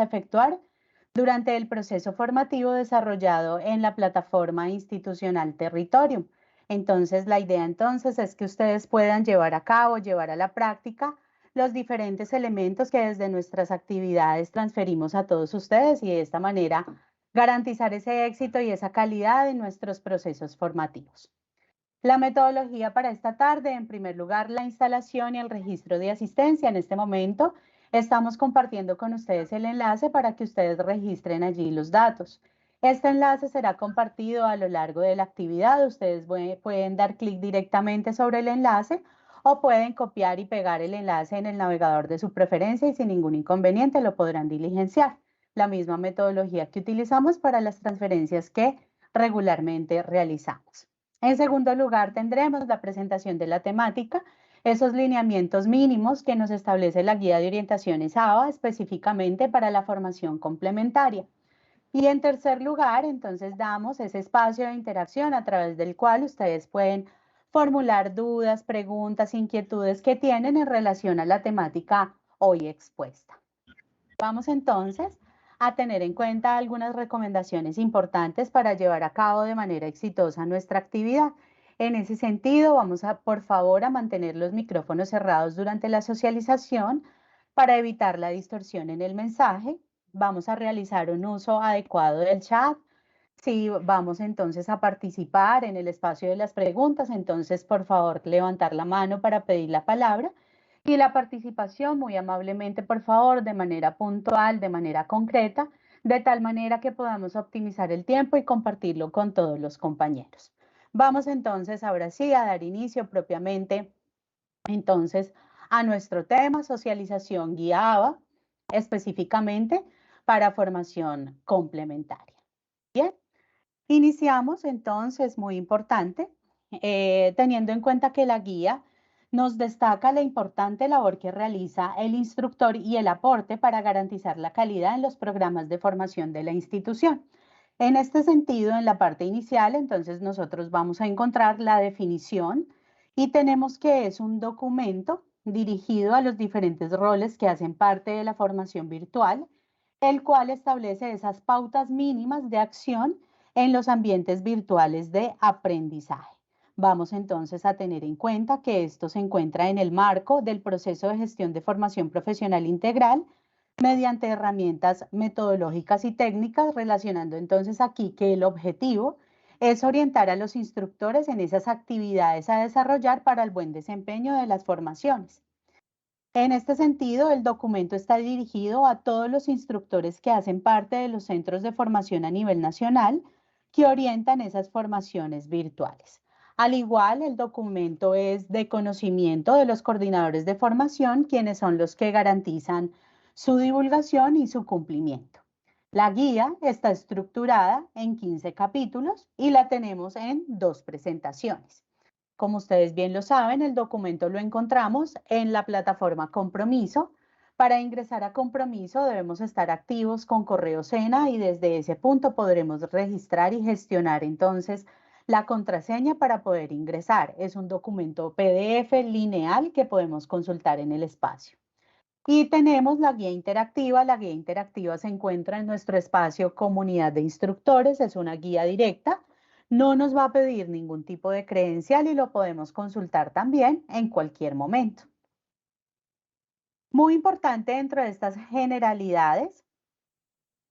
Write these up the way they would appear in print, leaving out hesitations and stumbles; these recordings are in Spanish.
efectuar durante el proceso formativo desarrollado en la plataforma institucional Territorium. Entonces, la idea entonces es que ustedes puedan llevar a cabo, llevar a la práctica los diferentes elementos que desde nuestras actividades transferimos a todos ustedes y de esta manera garantizar ese éxito y esa calidad en nuestros procesos formativos. La metodología para esta tarde, en primer lugar, la instalación y el registro de asistencia. En este momento estamos compartiendo con ustedes el enlace para que ustedes registren allí los datos. Este enlace será compartido a lo largo de la actividad. Ustedes pueden dar clic directamente sobre el enlace o pueden copiar y pegar el enlace en el navegador de su preferencia y sin ningún inconveniente lo podrán diligenciar. La misma metodología que utilizamos para las transferencias que regularmente realizamos. En segundo lugar, tendremos la presentación de la temática, esos lineamientos mínimos que nos establece la guía de orientaciones ABA específicamente para la formación complementaria. Y en tercer lugar, entonces damos ese espacio de interacción a través del cual ustedes pueden formular dudas, preguntas, inquietudes que tienen en relación a la temática hoy expuesta. Vamos entonces a tener en cuenta algunas recomendaciones importantes para llevar a cabo de manera exitosa nuestra actividad. En ese sentido, vamos a, por favor, a mantener los micrófonos cerrados durante la socialización para evitar la distorsión en el mensaje. Vamos a realizar un uso adecuado del chat. Si vamos entonces a participar en el espacio de las preguntas, entonces, por favor, levantar la mano para pedir la palabra. Y la participación, muy amablemente, por favor, de manera puntual, de manera concreta, de tal manera que podamos optimizar el tiempo y compartirlo con todos los compañeros. Vamos entonces, ahora sí, a dar inicio propiamente, entonces, a nuestro tema, socialización guiada, específicamente para formación complementaria. Bien, iniciamos entonces, muy importante, teniendo en cuenta que la guía nos destaca la importante labor que realiza el instructor y el aporte para garantizar la calidad en los programas de formación de la institución. En este sentido, en la parte inicial, entonces nosotros vamos a encontrar la definición y tenemos que es un documento dirigido a los diferentes roles que hacen parte de la formación virtual, el cual establece esas pautas mínimas de acción en los ambientes virtuales de aprendizaje. Vamos entonces a tener en cuenta que esto se encuentra en el marco del proceso de gestión de formación profesional integral mediante herramientas metodológicas y técnicas, relacionando entonces aquí que el objetivo es orientar a los instructores en esas actividades a desarrollar para el buen desempeño de las formaciones. En este sentido, el documento está dirigido a todos los instructores que hacen parte de los centros de formación a nivel nacional que orientan esas formaciones virtuales. Al igual, el documento es de conocimiento de los coordinadores de formación, quienes son los que garantizan su divulgación y su cumplimiento. La guía está estructurada en 15 capítulos y la tenemos en 2 presentaciones. Como ustedes bien lo saben, el documento lo encontramos en la plataforma Compromiso. Para ingresar a Compromiso debemos estar activos con Correo Sena y desde ese punto podremos registrar y gestionar entonces la contraseña para poder ingresar. Es un documento PDF lineal que podemos consultar en el espacio. Y tenemos la guía interactiva. La guía interactiva se encuentra en nuestro espacio Comunidad de Instructores. Es una guía directa. No nos va a pedir ningún tipo de credencial y lo podemos consultar también en cualquier momento. Muy importante dentro de estas generalidades,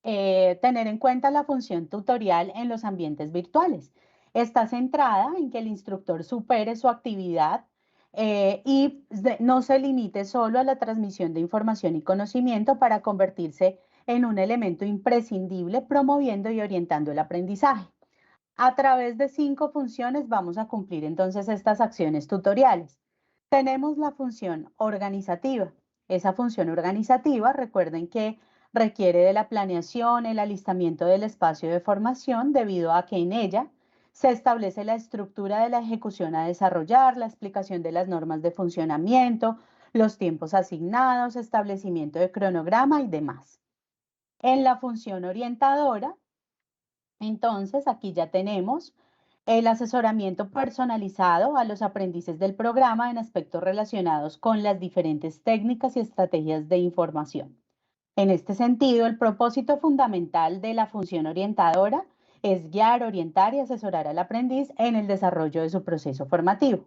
tener en cuenta la función tutorial en los ambientes virtuales. Está centrada en que el instructor supere su actividad y no se limite solo a la transmisión de información y conocimiento para convertirse en un elemento imprescindible promoviendo y orientando el aprendizaje. A través de 5 funciones vamos a cumplir entonces estas acciones tutoriales. Tenemos la función organizativa. Esa función organizativa, recuerden que requiere de la planeación, el alistamiento del espacio de formación, debido a que en ella se establece la estructura de la ejecución a desarrollar, la explicación de las normas de funcionamiento, los tiempos asignados, establecimiento de cronograma y demás. En la función orientadora, entonces, aquí ya tenemos el asesoramiento personalizado a los aprendices del programa en aspectos relacionados con las diferentes técnicas y estrategias de información. En este sentido, el propósito fundamental de la función orientadora es guiar, orientar y asesorar al aprendiz en el desarrollo de su proceso formativo.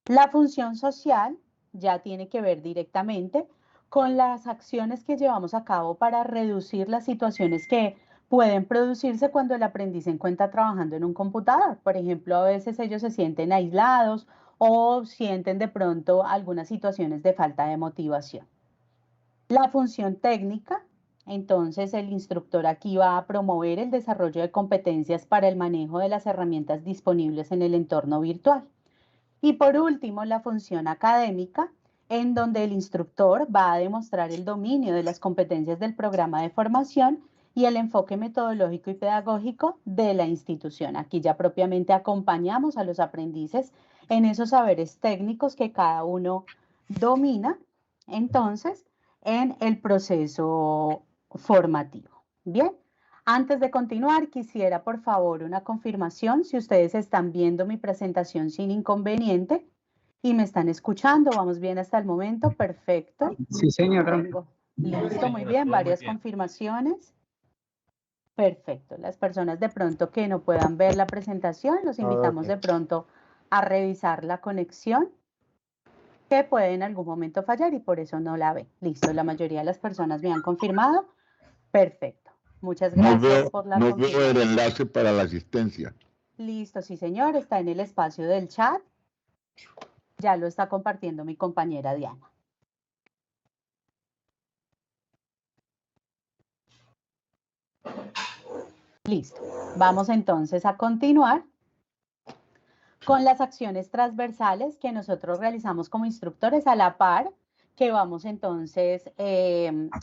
La función social ya tiene que ver directamente con las acciones que llevamos a cabo para reducir las situaciones que pueden producirse cuando el aprendiz se encuentra trabajando en un computador. Por ejemplo, a veces ellos se sienten aislados o sienten de pronto algunas situaciones de falta de motivación. La función técnica, entonces el instructor aquí va a promover el desarrollo de competencias para el manejo de las herramientas disponibles en el entorno virtual. Y por último, la función académica, en donde el instructor va a demostrar el dominio de las competencias del programa de formación y el enfoque metodológico y pedagógico de la institución. Aquí ya propiamente acompañamos a los aprendices en esos saberes técnicos que cada uno domina, entonces, en el proceso formativo. Bien. Antes de continuar, quisiera por favor una confirmación si ustedes están viendo mi presentación sin inconveniente y me están escuchando. ¿Vamos bien hasta el momento? Perfecto. Sí, señora. Tengo. Listo, muy bien. Varias confirmaciones. Perfecto. Las personas de pronto que no puedan ver la presentación, los invitamos de pronto a revisar la conexión, que puede en algún momento fallar y por eso no la ven. Listo, la mayoría de las personas me han confirmado. Perfecto. Muchas gracias por la No veo el confirmación. enlace para la asistencia. Listo, sí señor, está en el espacio del chat. Ya lo está compartiendo mi compañera Diana. Listo. Vamos entonces a continuar con las acciones transversales que nosotros realizamos como instructores a la par que vamos entonces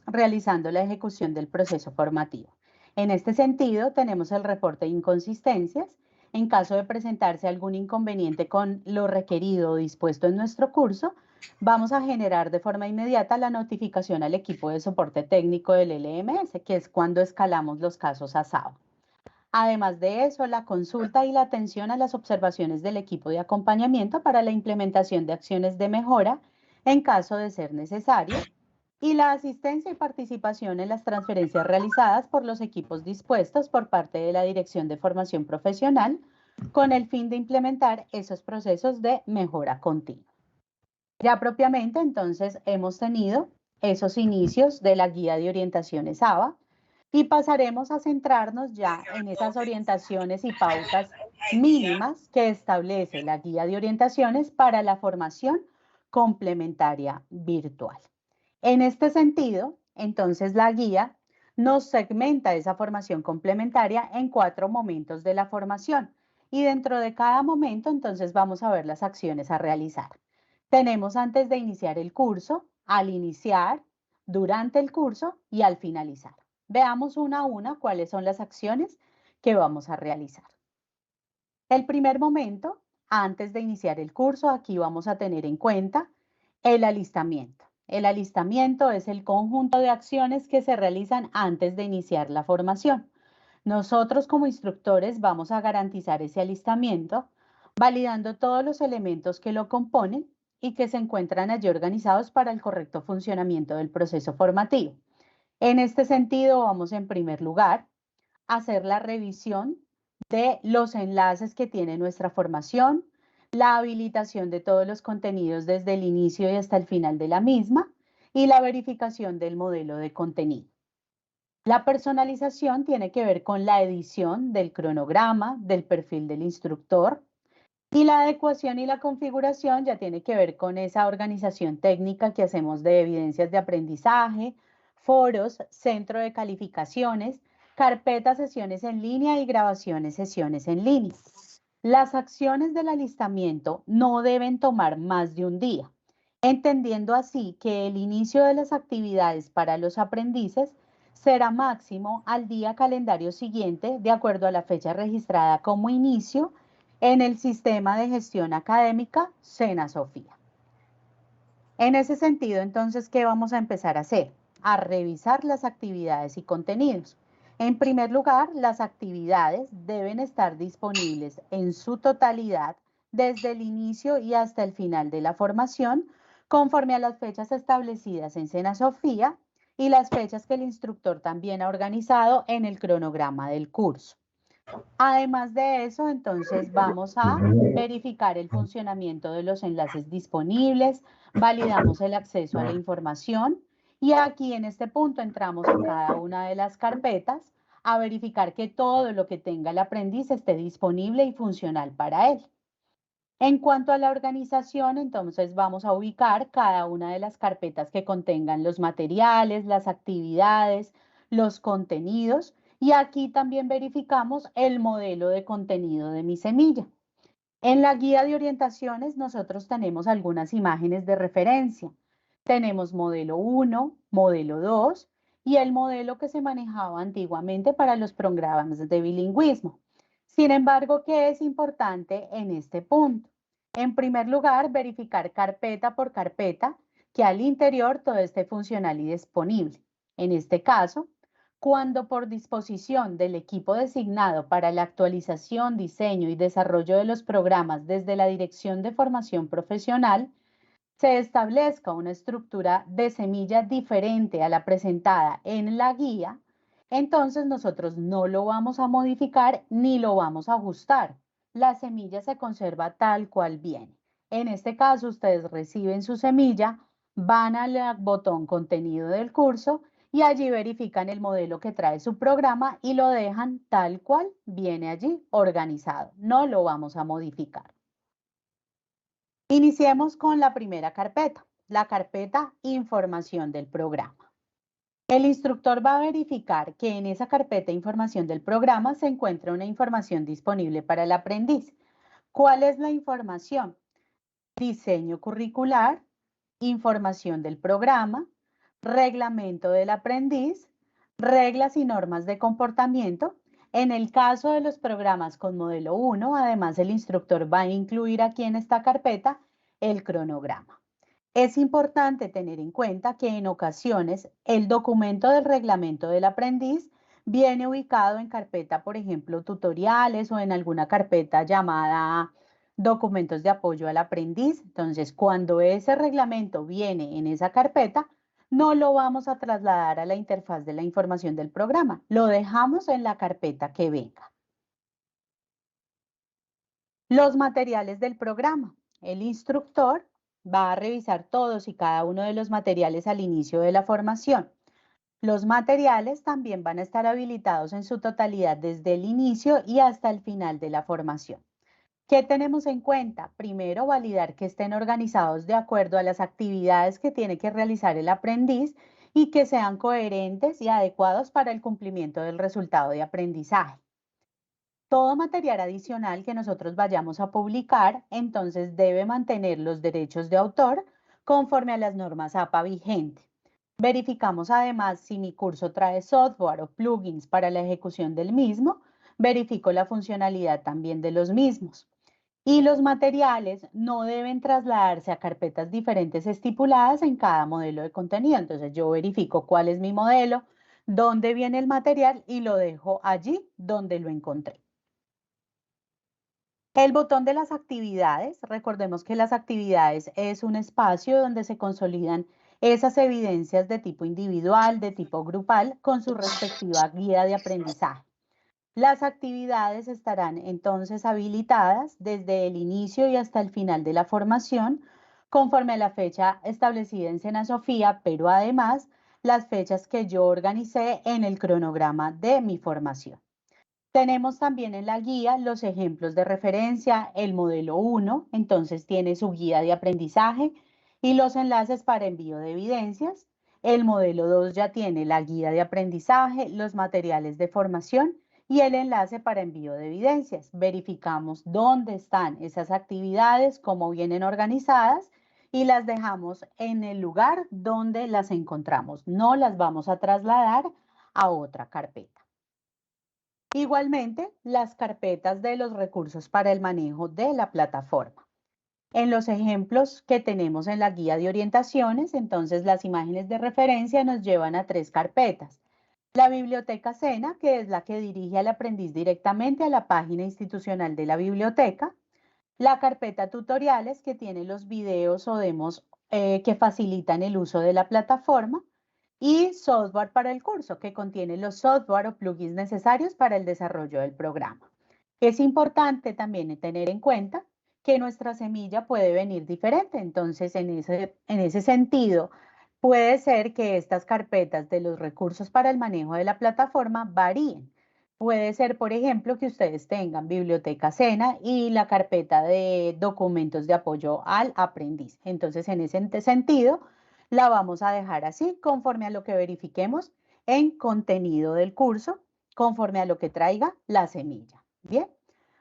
realizando la ejecución del proceso formativo. En este sentido, tenemos el reporte de inconsistencias. En caso de presentarse algún inconveniente con lo requerido o dispuesto en nuestro curso, vamos a generar de forma inmediata la notificación al equipo de soporte técnico del LMS, que es cuando escalamos los casos a SAO. Además de eso, la consulta y la atención a las observaciones del equipo de acompañamiento para la implementación de acciones de mejora en caso de ser necesario, y la asistencia y participación en las transferencias realizadas por los equipos dispuestos por parte de la Dirección de Formación Profesional con el fin de implementar esos procesos de mejora continua. Ya propiamente, entonces, hemos tenido esos inicios de la guía de orientaciones ABA y pasaremos a centrarnos ya en esas orientaciones y pautas mínimas que establece la guía de orientaciones para la formación complementaria virtual. En este sentido, entonces la guía nos segmenta esa formación complementaria en 4 momentos de la formación y dentro de cada momento entonces vamos a ver las acciones a realizar. Tenemos antes de iniciar el curso, al iniciar, durante el curso y al finalizar. Veamos una a una cuáles son las acciones que vamos a realizar. El primer momento, antes de iniciar el curso, aquí vamos a tener en cuenta el alistamiento. El alistamiento es el conjunto de acciones que se realizan antes de iniciar la formación. Nosotros como instructores vamos a garantizar ese alistamiento validando todos los elementos que lo componen y que se encuentran allí organizados para el correcto funcionamiento del proceso formativo. En este sentido, vamos en primer lugar a hacer la revisión de los enlaces que tiene nuestra formación, la habilitación de todos los contenidos desde el inicio y hasta el final de la misma y la verificación del modelo de contenido. La personalización tiene que ver con la edición del cronograma, del perfil del instructor, y la adecuación y la configuración ya tiene que ver con esa organización técnica que hacemos de evidencias de aprendizaje, foros, centro de calificaciones, carpetas sesiones en línea y grabaciones sesiones en línea. Las acciones del alistamiento no deben tomar más de un día, entendiendo así que el inicio de las actividades para los aprendices será máximo al día calendario siguiente de acuerdo a la fecha registrada como inicio en el sistema de gestión académica SENA Sofía. En ese sentido, entonces, ¿qué vamos a empezar a hacer? A revisar las actividades y contenidos. En primer lugar, las actividades deben estar disponibles en su totalidad desde el inicio y hasta el final de la formación, conforme a las fechas establecidas en SENA Sofía y las fechas que el instructor también ha organizado en el cronograma del curso. Además de eso, entonces vamos a verificar el funcionamiento de los enlaces disponibles, validamos el acceso a la información y aquí en este punto entramos a cada una de las carpetas a verificar que todo lo que tenga el aprendiz esté disponible y funcional para él. En cuanto a la organización, entonces vamos a ubicar cada una de las carpetas que contengan los materiales, las actividades, los contenidos y aquí también verificamos el modelo de contenido de Mi Semilla. En la guía de orientaciones nosotros tenemos algunas imágenes de referencia. Tenemos modelo 1, modelo 2 y el modelo que se manejaba antiguamente para los programas de bilingüismo. Sin embargo, ¿qué es importante en este punto? En primer lugar, verificar carpeta por carpeta que al interior todo esté funcional y disponible. En este caso, cuando por disposición del equipo designado para la actualización, diseño y desarrollo de los programas desde la Dirección de Formación Profesional, se establezca una estructura de semilla diferente a la presentada en la guía, entonces nosotros no lo vamos a modificar ni lo vamos a ajustar. La semilla se conserva tal cual viene. En este caso, ustedes reciben su semilla, van al botón contenido del curso y allí verifican el modelo que trae su programa y lo dejan tal cual viene allí organizado. No lo vamos a modificar. Iniciemos con la primera carpeta, la carpeta Información del programa. El instructor va a verificar que en esa carpeta Información del programa se encuentra una información disponible para el aprendiz. ¿Cuál es la información? Diseño curricular, información del programa, reglamento del aprendiz, reglas y normas de comportamiento. En el caso de los programas con modelo 1, además el instructor va a incluir aquí en esta carpeta el cronograma. Es importante tener en cuenta que en ocasiones el documento del reglamento del aprendiz viene ubicado en carpeta, por ejemplo, tutoriales o en alguna carpeta llamada documentos de apoyo al aprendiz. Entonces, cuando ese reglamento viene en esa carpeta, no lo vamos a trasladar a la interfaz de la información del programa. Lo dejamos en la carpeta que venga. Los materiales del programa. El instructor va a revisar todos y cada uno de los materiales al inicio de la formación. Los materiales también van a estar habilitados en su totalidad desde el inicio y hasta el final de la formación. ¿Qué tenemos en cuenta? Primero, validar que estén organizados de acuerdo a las actividades que tiene que realizar el aprendiz y que sean coherentes y adecuados para el cumplimiento del resultado de aprendizaje. Todo material adicional que nosotros vayamos a publicar, entonces debe mantener los derechos de autor conforme a las normas APA vigentes. Verificamos además si mi curso trae software o plugins para la ejecución del mismo. Verifico la funcionalidad también de los mismos. Y los materiales no deben trasladarse a carpetas diferentes estipuladas en cada modelo de contenido. Entonces yo verifico cuál es mi modelo, dónde viene el material y lo dejo allí donde lo encontré. El botón de las actividades, recordemos que las actividades es un espacio donde se consolidan esas evidencias de tipo individual, de tipo grupal, con su respectiva guía de aprendizaje. Las actividades estarán entonces habilitadas desde el inicio y hasta el final de la formación, conforme a la fecha establecida en Sena Sofía, pero además las fechas que yo organicé en el cronograma de mi formación. Tenemos también en la guía los ejemplos de referencia, el modelo 1, entonces tiene su guía de aprendizaje y los enlaces para envío de evidencias. El modelo 2 ya tiene la guía de aprendizaje, los materiales de formación y el enlace para envío de evidencias. Verificamos dónde están esas actividades, cómo vienen organizadas y las dejamos en el lugar donde las encontramos. No las vamos a trasladar a otra carpeta. Igualmente, las carpetas de los recursos para el manejo de la plataforma. En los ejemplos que tenemos en la guía de orientaciones, entonces las imágenes de referencia nos llevan a 3 carpetas. La biblioteca Sena, que es la que dirige al aprendiz directamente a la página institucional de la biblioteca. La carpeta tutoriales, que tiene los videos o demos que facilitan el uso de la plataforma. y software para el curso, que contiene los software o plugins necesarios para el desarrollo del programa. Es importante también tener en cuenta que nuestra semilla puede venir diferente, entonces en ese sentido puede ser que estas carpetas de los recursos para el manejo de la plataforma varíen. Puede ser, por ejemplo, que ustedes tengan biblioteca Sena y la carpeta de documentos de apoyo al aprendiz. Entonces, en ese sentido, la vamos a dejar así conforme a lo que verifiquemos en contenido del curso, conforme a lo que traiga la semilla. Bien,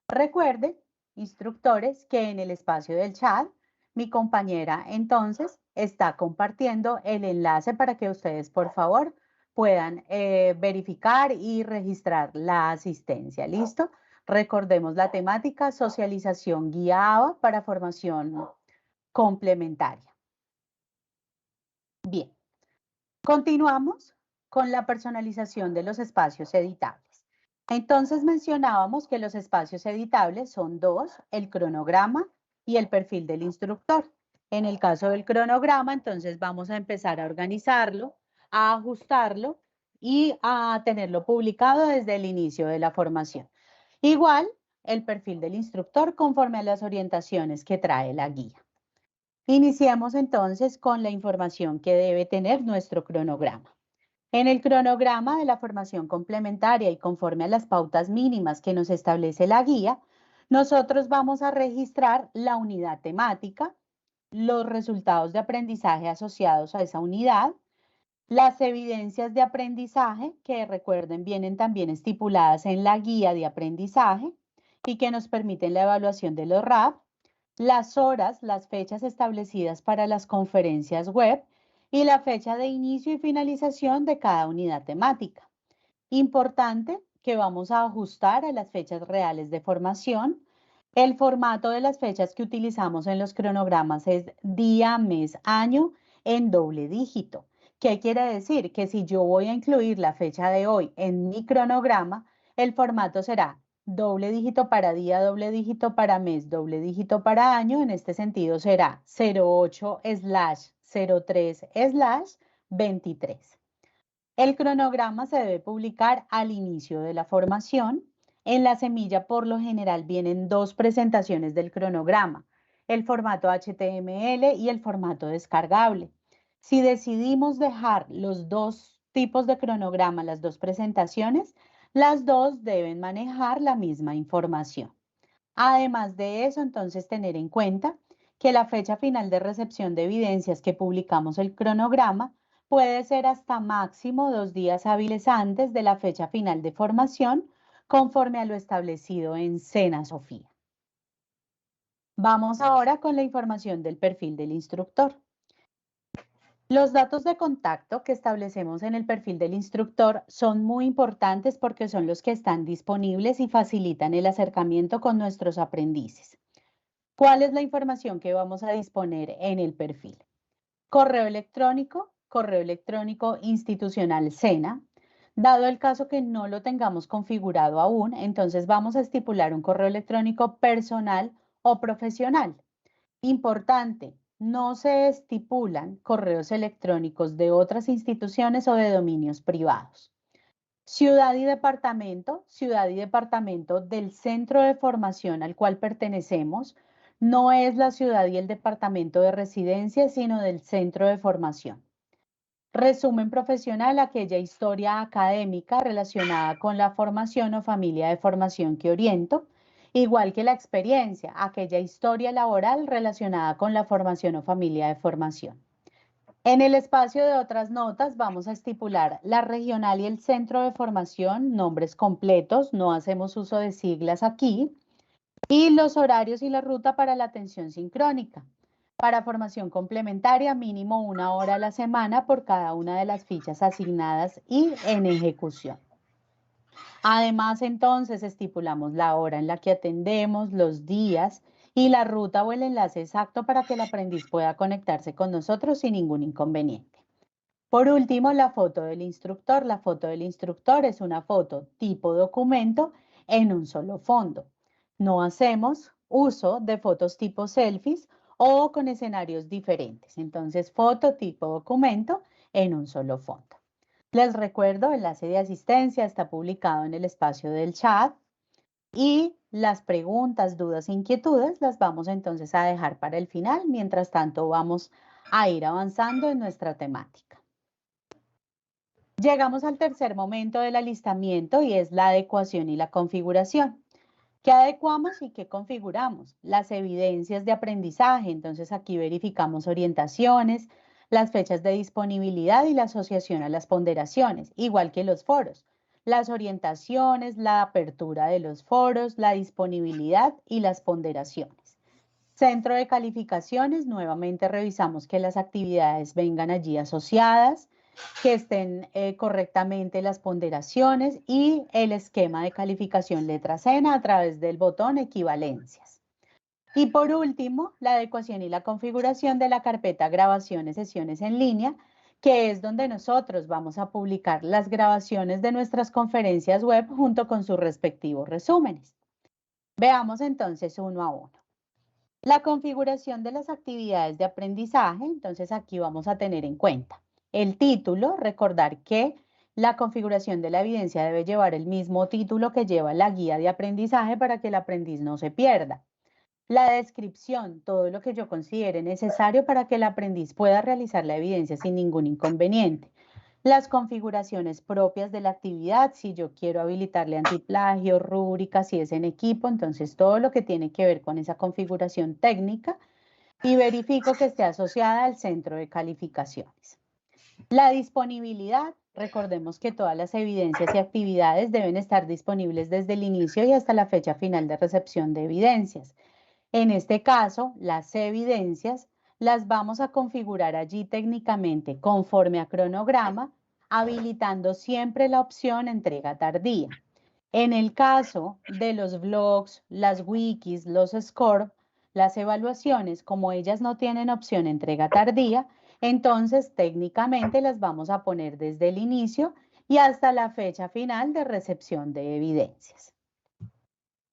recuerden, instructores, que en el espacio del chat, mi compañera entonces está compartiendo el enlace para que ustedes, por favor, puedan verificar y registrar la asistencia. ¿Listo? Recordemos la temática: socialización guiada para formación complementaria. Bien, continuamos con la personalización de los espacios editables. Entonces mencionábamos que los espacios editables son dos: el cronograma y el perfil del instructor. En el caso del cronograma, entonces vamos a empezar a organizarlo, a ajustarlo y a tenerlo publicado desde el inicio de la formación. Igual, el perfil del instructor conforme a las orientaciones que trae la guía. Iniciemos entonces con la información que debe tener nuestro cronograma. En el cronograma de la formación complementaria y conforme a las pautas mínimas que nos establece la guía, nosotros vamos a registrar la unidad temática, los resultados de aprendizaje asociados a esa unidad, las evidencias de aprendizaje, que recuerden vienen también estipuladas en la guía de aprendizaje y que nos permiten la evaluación de los RAP, las horas, las fechas establecidas para las conferencias web y la fecha de inicio y finalización de cada unidad temática. Importante que vamos a ajustar a las fechas reales de formación. El formato de las fechas que utilizamos en los cronogramas es día, mes, año en doble dígito. ¿Qué quiere decir? Que si yo voy a incluir la fecha de hoy en mi cronograma, el formato será doble dígito para día, doble dígito para mes, doble dígito para año. En este sentido será 08/03/23. El cronograma se debe publicar al inicio de la formación. En la semilla, por lo general, vienen dos presentaciones del cronograma: el formato HTML y el formato descargable. Si decidimos dejar los dos tipos de cronograma, las dos presentaciones, las dos deben manejar la misma información. Además de eso, entonces, tener en cuenta que la fecha final de recepción de evidencias que publicamos el cronograma puede ser hasta máximo 2 días hábiles antes de la fecha final de formación, conforme a lo establecido en Sena Sofía. Vamos ahora con la información del perfil del instructor. Los datos de contacto que establecemos en el perfil del instructor son muy importantes porque son los que están disponibles y facilitan el acercamiento con nuestros aprendices. ¿Cuál es la información que vamos a disponer en el perfil? Correo electrónico institucional Sena. Dado el caso que no lo tengamos configurado aún, entonces vamos a estipular un correo electrónico personal o profesional. Importante, no se estipulan correos electrónicos de otras instituciones o de dominios privados. Ciudad y departamento del centro de formación al cual pertenecemos. No es la ciudad y el departamento de residencia, sino del centro de formación. Resumen profesional: aquella historia académica relacionada con la formación o familia de formación que oriento, igual que la experiencia, aquella historia laboral relacionada con la formación o familia de formación. En el espacio de otras notas vamos a estipular la regional y el centro de formación, nombres completos, no hacemos uso de siglas aquí, y los horarios y la ruta para la atención sincrónica. Para formación complementaria, mínimo 1 hora a la semana por cada una de las fichas asignadas y en ejecución. Además, entonces, estipulamos la hora en la que atendemos, los días y la ruta o el enlace exacto para que el aprendiz pueda conectarse con nosotros sin ningún inconveniente. Por último, la foto del instructor. La foto del instructor es una foto tipo documento en un solo fondo. No hacemos uso de fotos tipo selfies o con escenarios diferentes. Entonces, foto tipo documento en un solo fondo. Les recuerdo, el enlace de asistencia está publicado en el espacio del chat y las preguntas, dudas e inquietudes las vamos entonces a dejar para el final. Mientras tanto, vamos a ir avanzando en nuestra temática. Llegamos al tercer momento del alistamiento y es la adecuación y la configuración. ¿Qué adecuamos y qué configuramos? Las evidencias de aprendizaje. Entonces aquí verificamos orientaciones, las fechas de disponibilidad y la asociación a las ponderaciones, igual que los foros. Las orientaciones, la apertura de los foros, la disponibilidad y las ponderaciones. Centro de calificaciones, nuevamente revisamos que las actividades vengan allí asociadas, que estén correctamente las ponderaciones y el esquema de calificación letra C a través del botón equivalencias. Y por último, la adecuación y la configuración de la carpeta grabaciones sesiones en línea, que es donde nosotros vamos a publicar las grabaciones de nuestras conferencias web junto con sus respectivos resúmenes. Veamos entonces uno a uno. La configuración de las actividades de aprendizaje, entonces aquí vamos a tener en cuenta el título, recordar que la configuración de la evidencia debe llevar el mismo título que lleva la guía de aprendizaje para que el aprendiz no se pierda. La descripción, todo lo que yo considere necesario para que el aprendiz pueda realizar la evidencia sin ningún inconveniente. Las configuraciones propias de la actividad, si yo quiero habilitarle antiplagio, rúbrica, si es en equipo, entonces todo lo que tiene que ver con esa configuración técnica y verifico que esté asociada al centro de calificaciones. La disponibilidad, recordemos que todas las evidencias y actividades deben estar disponibles desde el inicio y hasta la fecha final de recepción de evidencias. En este caso, las evidencias las vamos a configurar allí técnicamente conforme a cronograma, habilitando siempre la opción entrega tardía. En el caso de los blogs, las wikis, los scores, las evaluaciones, como ellas no tienen opción entrega tardía, entonces técnicamente las vamos a poner desde el inicio y hasta la fecha final de recepción de evidencias.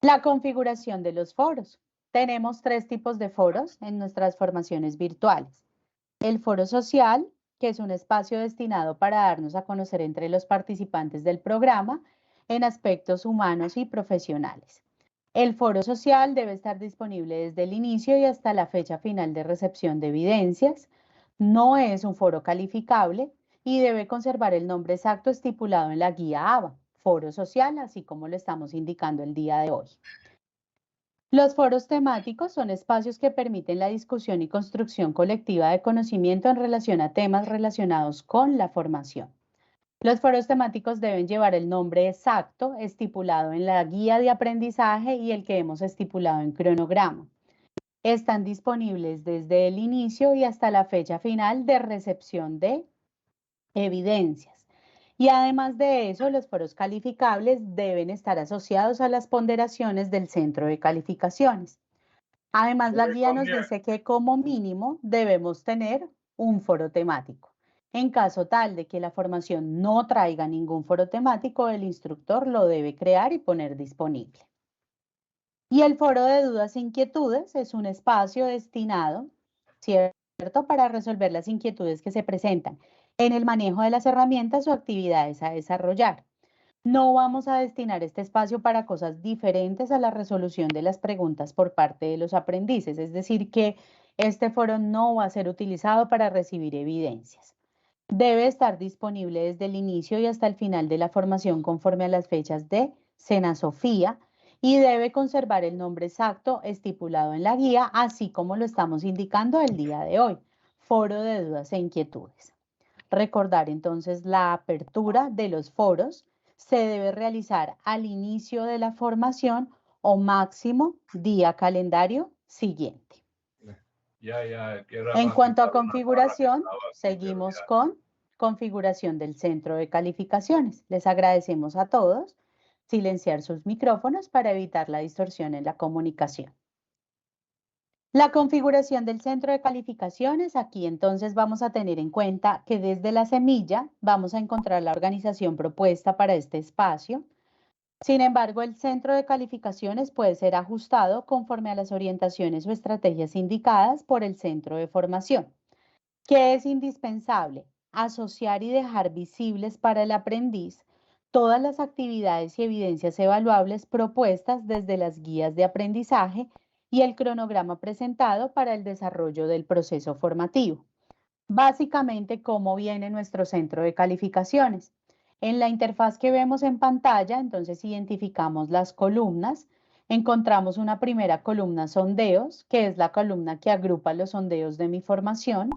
La configuración de los foros. Tenemos 3 tipos de foros en nuestras formaciones virtuales. El foro social, que es un espacio destinado para darnos a conocer entre los participantes del programa en aspectos humanos y profesionales. El foro social debe estar disponible desde el inicio y hasta la fecha final de recepción de evidencias. No es un foro calificable y debe conservar el nombre exacto estipulado en la guía ABA, foro social, así como lo estamos indicando el día de hoy. Los foros temáticos son espacios que permiten la discusión y construcción colectiva de conocimiento en relación a temas relacionados con la formación. Los foros temáticos deben llevar el nombre exacto estipulado en la guía de aprendizaje y el que hemos estipulado en cronograma. Están disponibles desde el inicio y hasta la fecha final de recepción de evidencias. Y además de eso, los foros calificables deben estar asociados a las ponderaciones del centro de calificaciones. Además, la guía nos dice que como mínimo debemos tener un foro temático. En caso tal de que la formación no traiga ningún foro temático, el instructor lo debe crear y poner disponible. Y el foro de dudas e inquietudes es un espacio destinado, ¿cierto?, para resolver las inquietudes que se presentan en el manejo de las herramientas o actividades a desarrollar. No vamos a destinar este espacio para cosas diferentes a la resolución de las preguntas por parte de los aprendices, es decir, que este foro no va a ser utilizado para recibir evidencias. Debe estar disponible desde el inicio y hasta el final de la formación conforme a las fechas de Senasofía y debe conservar el nombre exacto estipulado en la guía, así como lo estamos indicando el día de hoy, foro de dudas e inquietudes. Recordar entonces la apertura de los foros se debe realizar al inicio de la formación o máximo día calendario siguiente. En cuanto a configuración, seguimos con configuración del centro de calificaciones. Les agradecemos a todos silenciar sus micrófonos para evitar la distorsión en la comunicación. La configuración del centro de calificaciones, aquí entonces vamos a tener en cuenta que desde la semilla vamos a encontrar la organización propuesta para este espacio. Sin embargo, el centro de calificaciones puede ser ajustado conforme a las orientaciones o estrategias indicadas por el centro de formación. ¿Qué es indispensable? asociar y dejar visibles para el aprendiz todas las actividades y evidencias evaluables propuestas desde las guías de aprendizaje y el cronograma presentado para el desarrollo del proceso formativo. Básicamente, ¿cómo viene nuestro centro de calificaciones? En la interfaz que vemos en pantalla, entonces identificamos las columnas. Encontramos una primera columna sondeos, que es la columna que agrupa los sondeos de mi formación.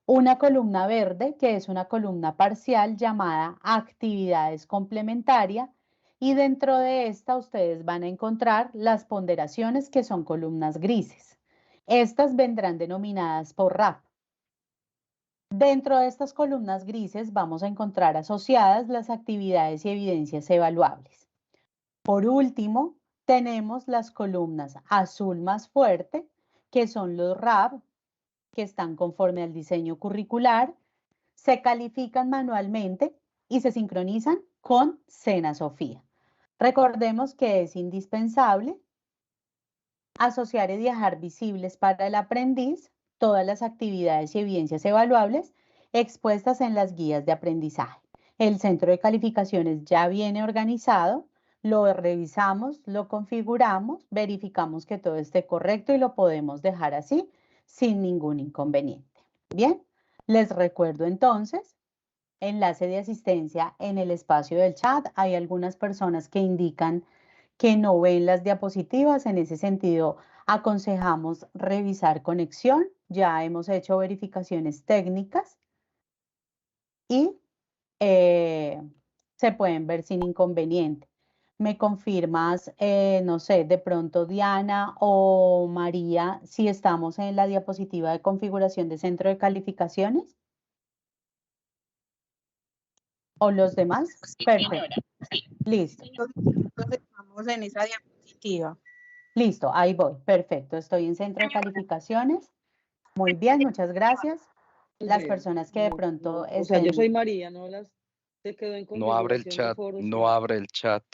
Una columna verde, que es una columna parcial llamada actividades complementaria. Y dentro de esta ustedes van a encontrar las ponderaciones, que son columnas grises. Estas vendrán denominadas por RAP. Dentro de estas columnas grises vamos a encontrar asociadas las actividades y evidencias evaluables. Por último, tenemos las columnas azul más fuerte, que son los RAB, que están conforme al diseño curricular, se califican manualmente y se sincronizan con Sena Sofía. Recordemos que es indispensable asociar y dejar visibles para el aprendiz todas las actividades y evidencias evaluables expuestas en las guías de aprendizaje. El centro de calificaciones ya viene organizado, lo revisamos, lo configuramos, verificamos que todo esté correcto y lo podemos dejar así sin ningún inconveniente. Bien, les recuerdo entonces, enlace de asistencia en el espacio del chat. Hay algunas personas que indican que no ven las diapositivas. En ese sentido, aconsejamos revisar conexión. Ya hemos hecho verificaciones técnicas y se pueden ver sin inconveniente. ¿Me confirmas, no sé, de pronto Diana o María, si estamos en la diapositiva de configuración de centro de calificaciones? ¿O los demás? Sí, Perfecto. señora. Listo. Entonces estamos en esa diapositiva. Listo, ahí voy. Perfecto. Estoy en centro de calificaciones. Muy bien, muchas gracias. Las personas que de pronto O sea, yo soy estén... María, se quedó en No abre el configuración de chat, foros. no abre el chat.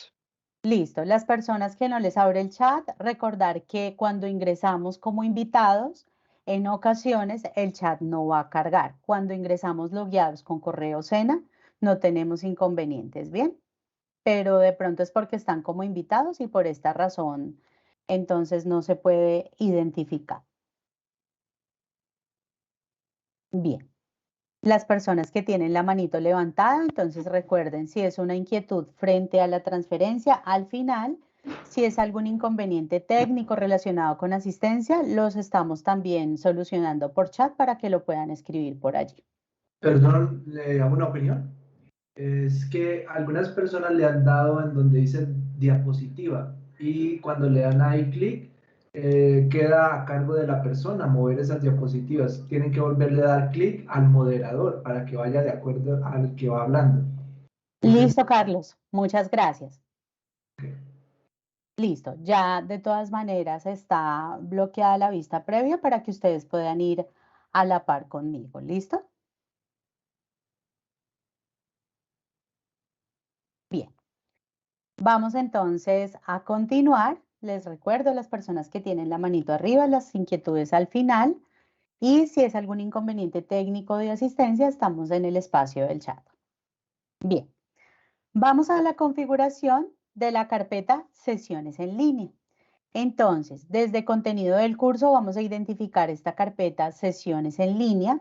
Listo, las personas que no les abre el chat, recordar que cuando ingresamos como invitados, en ocasiones el chat no va a cargar. Cuando ingresamos logueados con correo Sena, no tenemos inconvenientes, ¿bien? Pero de pronto es porque están como invitados y por esta razón, entonces no se puede identificar. Bien. Las personas que tienen la manito levantada, entonces recuerden, si es una inquietud frente a la transferencia, al final, si es algún inconveniente técnico relacionado con asistencia, los estamos también solucionando por chat para que lo puedan escribir por allí. Perdón, le hago una opinión. Es que algunas personas le han dado en donde dice diapositiva y cuando le dan ahí clic, queda a cargo de la persona mover esas diapositivas. Tienen que volverle a dar clic al moderador para que vaya de acuerdo al que va hablando. Listo, Carlos. Muchas gracias. Listo. Ya de todas maneras está bloqueada la vista previa para que ustedes puedan ir a la par conmigo. ¿Listo? Bien. Vamos entonces a continuar. Les recuerdo a las personas que tienen la manito arriba, las inquietudes al final. Y si es algún inconveniente técnico de asistencia, estamos en el espacio del chat. Bien, vamos a la configuración de la carpeta sesiones en línea. Entonces, desde contenido del curso vamos a identificar esta carpeta sesiones en línea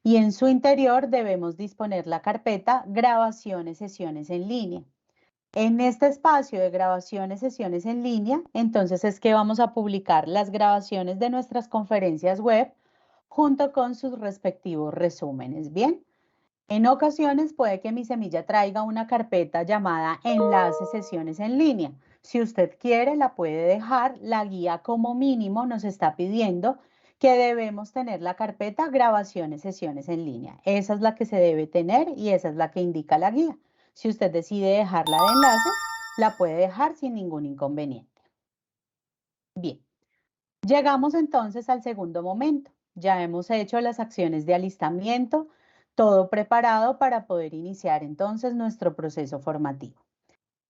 y en su interior debemos disponer la carpeta grabaciones sesiones en línea. En este espacio de grabaciones sesiones en línea, entonces es que vamos a publicar las grabaciones de nuestras conferencias web junto con sus respectivos resúmenes, ¿bien? En ocasiones puede que mi semilla traiga una carpeta llamada enlace sesiones en línea. Si usted quiere, la puede dejar. La guía como mínimo nos está pidiendo que debemos tener la carpeta grabaciones sesiones en línea. Esa es la que se debe tener y esa es la que indica la guía. Si usted decide dejarla de enlaces, la puede dejar sin ningún inconveniente. Bien, llegamos entonces al segundo momento. Ya hemos hecho las acciones de alistamiento, todo preparado para poder iniciar entonces nuestro proceso formativo.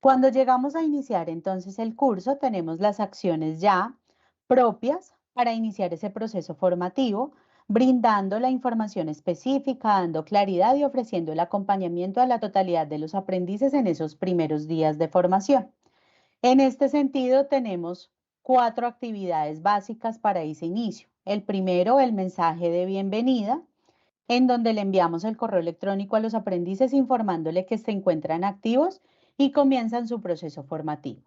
Cuando llegamos a iniciar entonces el curso, tenemos las acciones ya propias para iniciar ese proceso formativo, brindando la información específica, dando claridad y ofreciendo el acompañamiento a la totalidad de los aprendices en esos primeros días de formación. En este sentido, tenemos 4 actividades básicas para ese inicio. El primero, el mensaje de bienvenida, en donde le enviamos el correo electrónico a los aprendices informándole que se encuentran activos y comienzan su proceso formativo.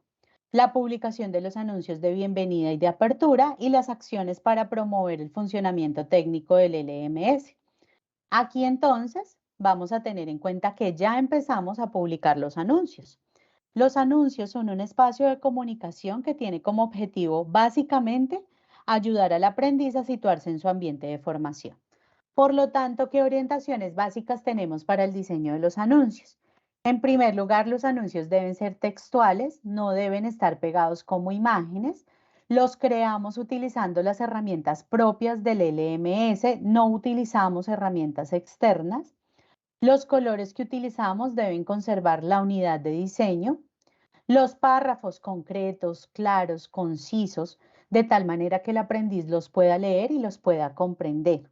La publicación de los anuncios de bienvenida y de apertura y las acciones para promover el funcionamiento técnico del LMS. Aquí entonces vamos a tener en cuenta que ya empezamos a publicar los anuncios. Los anuncios son un espacio de comunicación que tiene como objetivo básicamente ayudar al aprendiz a situarse en su ambiente de formación. Por lo tanto, ¿qué orientaciones básicas tenemos para el diseño de los anuncios? En primer lugar, los anuncios deben ser textuales, no deben estar pegados como imágenes. Los creamos utilizando las herramientas propias del LMS, no utilizamos herramientas externas. Los colores que utilizamos deben conservar la unidad de diseño. Los párrafos concretos, claros, concisos, de tal manera que el aprendiz los pueda leer y los pueda comprender.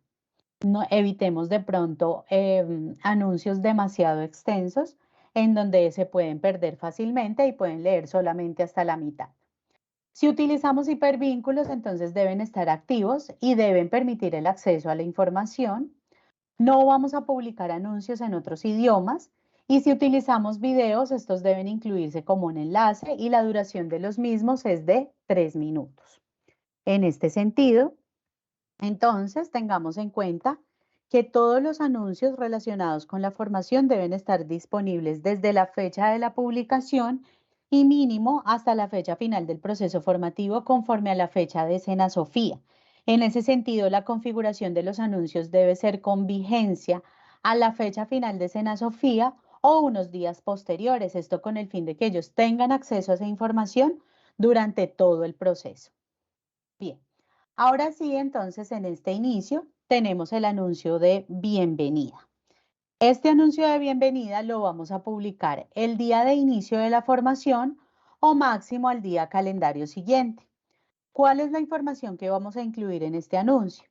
No, evitemos de pronto anuncios demasiado extensos en donde se pueden perder fácilmente y pueden leer solamente hasta la mitad. Si utilizamos hipervínculos, entonces deben estar activos y deben permitir el acceso a la información. No vamos a publicar anuncios en otros idiomas y si utilizamos videos, estos deben incluirse como un enlace y la duración de los mismos es de 3 minutos. En este sentido, entonces tengamos en cuenta que todos los anuncios relacionados con la formación deben estar disponibles desde la fecha de la publicación y mínimo hasta la fecha final del proceso formativo conforme a la fecha de Senasofía. En ese sentido, la configuración de los anuncios debe ser con vigencia a la fecha final de Senasofía o unos días posteriores, esto con el fin de que ellos tengan acceso a esa información durante todo el proceso. Bien, ahora sí, entonces en este inicio tenemos el anuncio de bienvenida. Este anuncio de bienvenida lo vamos a publicar el día de inicio de la formación o máximo al día calendario siguiente. ¿Cuál es la información que vamos a incluir en este anuncio?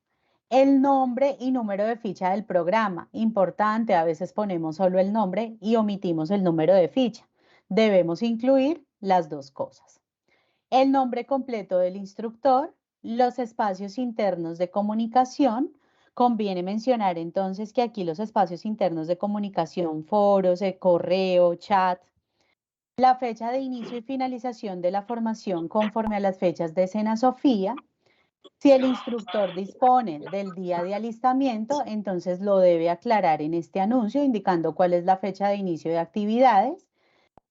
El nombre y número de ficha del programa. Importante, a veces ponemos solo el nombre y omitimos el número de ficha. Debemos incluir las dos cosas. El nombre completo del instructor, los espacios internos de comunicación. Conviene mencionar entonces que aquí los espacios internos de comunicación, foros, correo, chat, la fecha de inicio y finalización de la formación conforme a las fechas de Senasofía. Si el instructor dispone del día de alistamiento, entonces lo debe aclarar en este anuncio indicando cuál es la fecha de inicio de actividades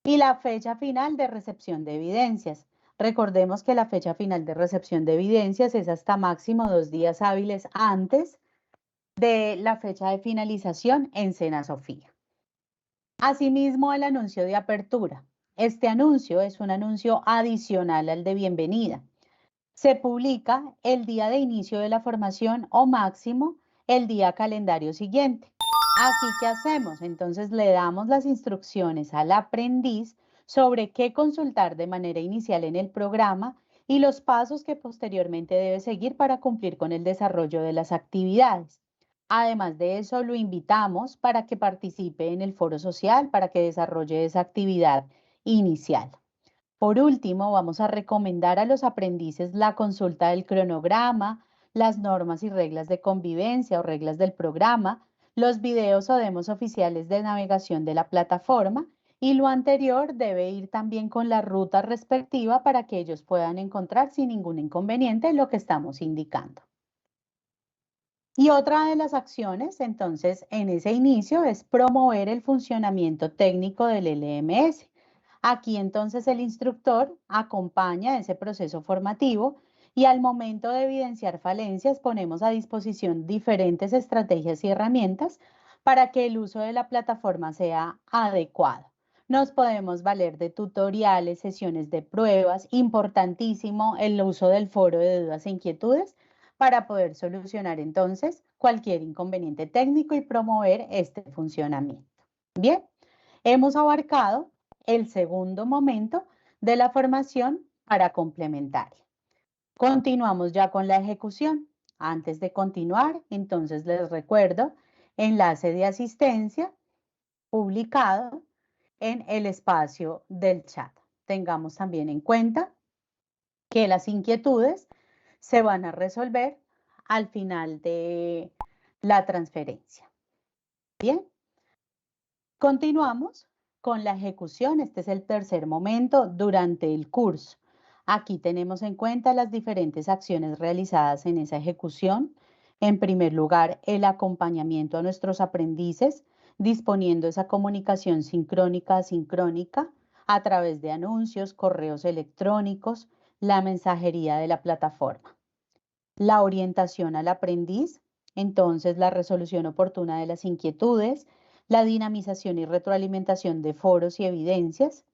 y la fecha final de recepción de evidencias. Recordemos que la fecha final de recepción de evidencias es hasta máximo 2 días hábiles antes de la fecha de finalización en Senasofía. Asimismo, el anuncio de apertura. Este anuncio es un anuncio adicional al de bienvenida. Se publica el día de inicio de la formación o máximo el día calendario siguiente. Aquí, ¿qué hacemos? Entonces le damos las instrucciones al aprendiz sobre qué consultar de manera inicial en el programa y los pasos que posteriormente debe seguir para cumplir con el desarrollo de las actividades. Además de eso, lo invitamos para que participe en el foro social, para que desarrolle esa actividad inicial. Por último, vamos a recomendar a los aprendices la consulta del cronograma, las normas y reglas de convivencia o reglas del programa, los videos o demos oficiales de navegación de la plataforma y lo anterior debe ir también con la ruta respectiva para que ellos puedan encontrar sin ningún inconveniente lo que estamos indicando. Y otra de las acciones, entonces, en ese inicio es promover el funcionamiento técnico del LMS. Aquí entonces el instructor acompaña ese proceso formativo y al momento de evidenciar falencias ponemos a disposición diferentes estrategias y herramientas para que el uso de la plataforma sea adecuado. Nos podemos valer de tutoriales, sesiones de pruebas, importantísimo el uso del foro de dudas e inquietudes para poder solucionar entonces cualquier inconveniente técnico y promover este funcionamiento. Bien, hemos abarcado el segundo momento de la formación para complementaria. Continuamos ya con la ejecución. Antes de continuar, entonces les recuerdo, enlace de asistencia publicado en el espacio del chat. Tengamos también en cuenta que las inquietudes se van a resolver al final de la transferencia. Bien, continuamos con la ejecución. Este es el tercer momento durante el curso. Aquí tenemos en cuenta las diferentes acciones realizadas en esa ejecución. En primer lugar, el acompañamiento a nuestros aprendices, disponiendo esa comunicación sincrónica, asincrónica, a través de anuncios, correos electrónicos, la mensajería de la plataforma. La orientación al aprendiz, entonces la resolución oportuna de las inquietudes, la dinamización y retroalimentación de foros y evidencias.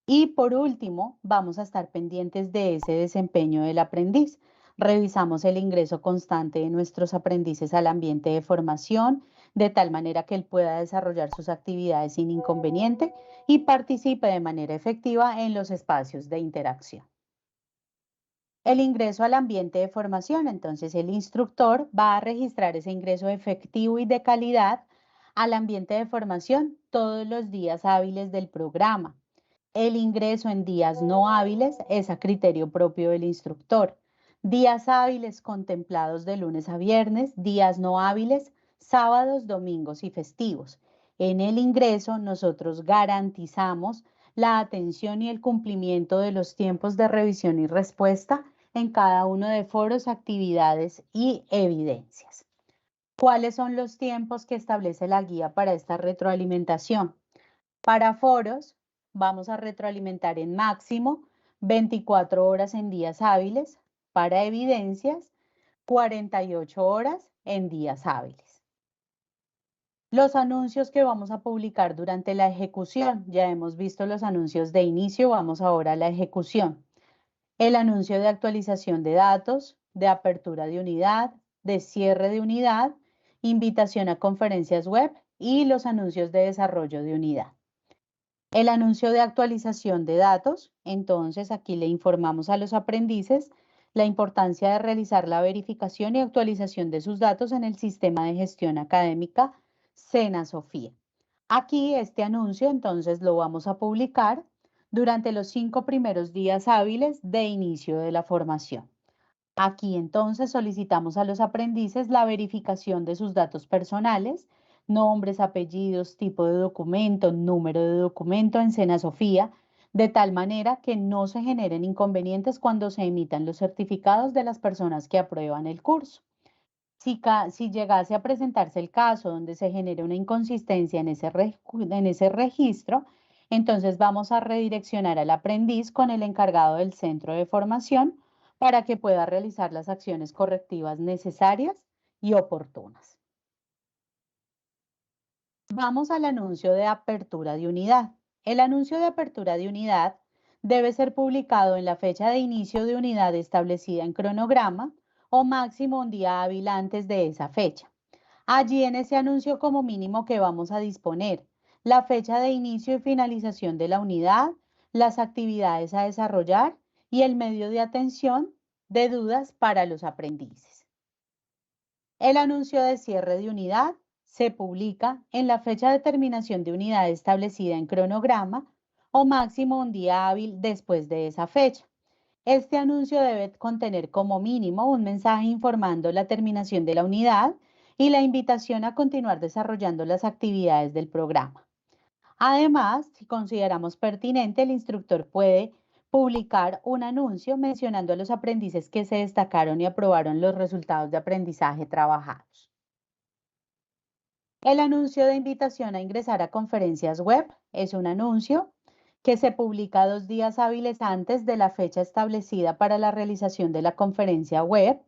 Y por último, vamos a estar pendientes de ese desempeño del aprendiz. Revisamos el ingreso constante de nuestros aprendices al ambiente de formación, de tal manera que él pueda desarrollar sus actividades sin inconveniente y participe de manera efectiva en los espacios de interacción. El ingreso al ambiente de formación, entonces el instructor va a registrar ese ingreso efectivo y de calidad al ambiente de formación todos los días hábiles del programa. El ingreso en días no hábiles es a criterio propio del instructor. Días hábiles contemplados de lunes a viernes, días no hábiles, sábados, domingos y festivos. En el ingreso nosotros garantizamos la atención y el cumplimiento de los tiempos de revisión y respuesta en cada uno de foros, actividades y evidencias. ¿Cuáles son los tiempos que establece la guía para esta retroalimentación? Para foros, vamos a retroalimentar en máximo 24 horas en días hábiles. Para evidencias, 48 horas en días hábiles. Los anuncios que vamos a publicar durante la ejecución. Ya hemos visto los anuncios de inicio, vamos ahora a la ejecución. El anuncio de actualización de datos, de apertura de unidad, de cierre de unidad, invitación a conferencias web y los anuncios de desarrollo de unidad. El anuncio de actualización de datos, entonces aquí le informamos a los aprendices la importancia de realizar la verificación y actualización de sus datos en el sistema de gestión académica SENA Sofía. Aquí este anuncio entonces lo vamos a publicar durante los 5 primeros días hábiles de inicio de la formación. Aquí entonces solicitamos a los aprendices la verificación de sus datos personales, nombres, apellidos, tipo de documento, número de documento en SENA Sofía, de tal manera que no se generen inconvenientes cuando se emitan los certificados de las personas que aprueban el curso. Si llegase a presentarse el caso donde se genere una inconsistencia en ese registro, entonces vamos a redireccionar al aprendiz con el encargado del centro de formación para que pueda realizar las acciones correctivas necesarias y oportunas. Vamos al anuncio de apertura de unidad. El anuncio de apertura de unidad debe ser publicado en la fecha de inicio de unidad establecida en cronograma o máximo un día hábil antes de esa fecha. Allí en ese anuncio como mínimo que vamos a disponer la fecha de inicio y finalización de la unidad, las actividades a desarrollar y el medio de atención de dudas para los aprendices. El anuncio de cierre de unidad se publica en la fecha de terminación de unidad establecida en cronograma o máximo un día hábil después de esa fecha. Este anuncio debe contener como mínimo un mensaje informando la terminación de la unidad y la invitación a continuar desarrollando las actividades del programa. Además, si consideramos pertinente, el instructor puede publicar un anuncio mencionando a los aprendices que se destacaron y aprobaron los resultados de aprendizaje trabajados. El anuncio de invitación a ingresar a conferencias web es un anuncio que se publica 2 días hábiles antes de la fecha establecida para la realización de la conferencia web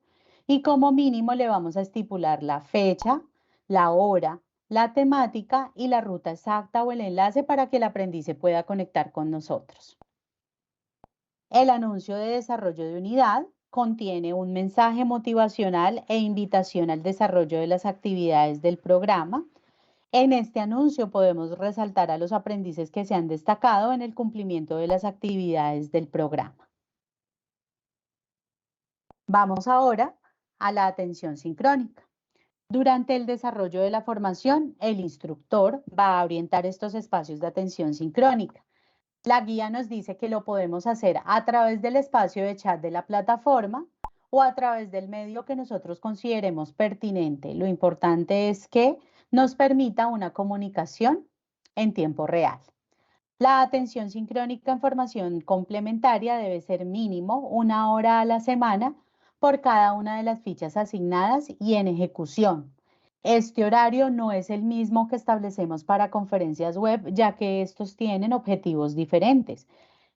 y como mínimo le vamos a estipular la fecha, la hora, la temática y la ruta exacta o el enlace para que el aprendiz pueda conectar con nosotros. El anuncio de desarrollo de unidad contiene un mensaje motivacional e invitación al desarrollo de las actividades del programa. En este anuncio podemos resaltar a los aprendices que se han destacado en el cumplimiento de las actividades del programa. Vamos ahora a la atención sincrónica. Durante el desarrollo de la formación, el instructor va a orientar estos espacios de atención sincrónica. La guía nos dice que lo podemos hacer a través del espacio de chat de la plataforma o a través del medio que nosotros consideremos pertinente. Lo importante es que nos permita una comunicación en tiempo real. La atención sincrónica en formación complementaria debe ser mínimo 1 hora a la semana por cada una de las fichas asignadas y en ejecución. Este horario no es el mismo que establecemos para conferencias web, ya que estos tienen objetivos diferentes.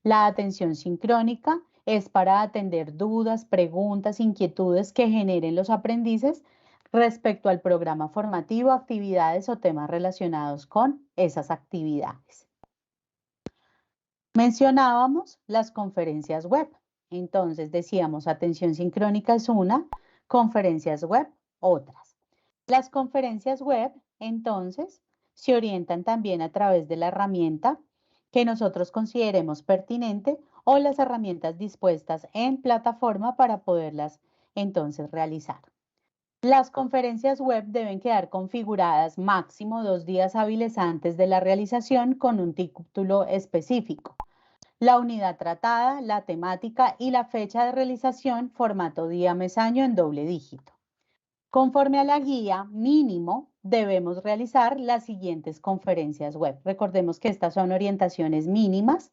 La atención sincrónica es para atender dudas, preguntas, inquietudes que generen los aprendices respecto al programa formativo, actividades o temas relacionados con esas actividades. Mencionábamos las conferencias web. Entonces decíamos atención sincrónica es una, conferencias web otras. Las conferencias web entonces se orientan también a través de la herramienta que nosotros consideremos pertinente o las herramientas dispuestas en plataforma para poderlas entonces realizar. Las conferencias web deben quedar configuradas máximo 2 días hábiles antes de la realización con un título específico. La unidad tratada, la temática y la fecha de realización, formato día, mes, año en doble dígito. Conforme a la guía, mínimo, debemos realizar las siguientes conferencias web. Recordemos que estas son orientaciones mínimas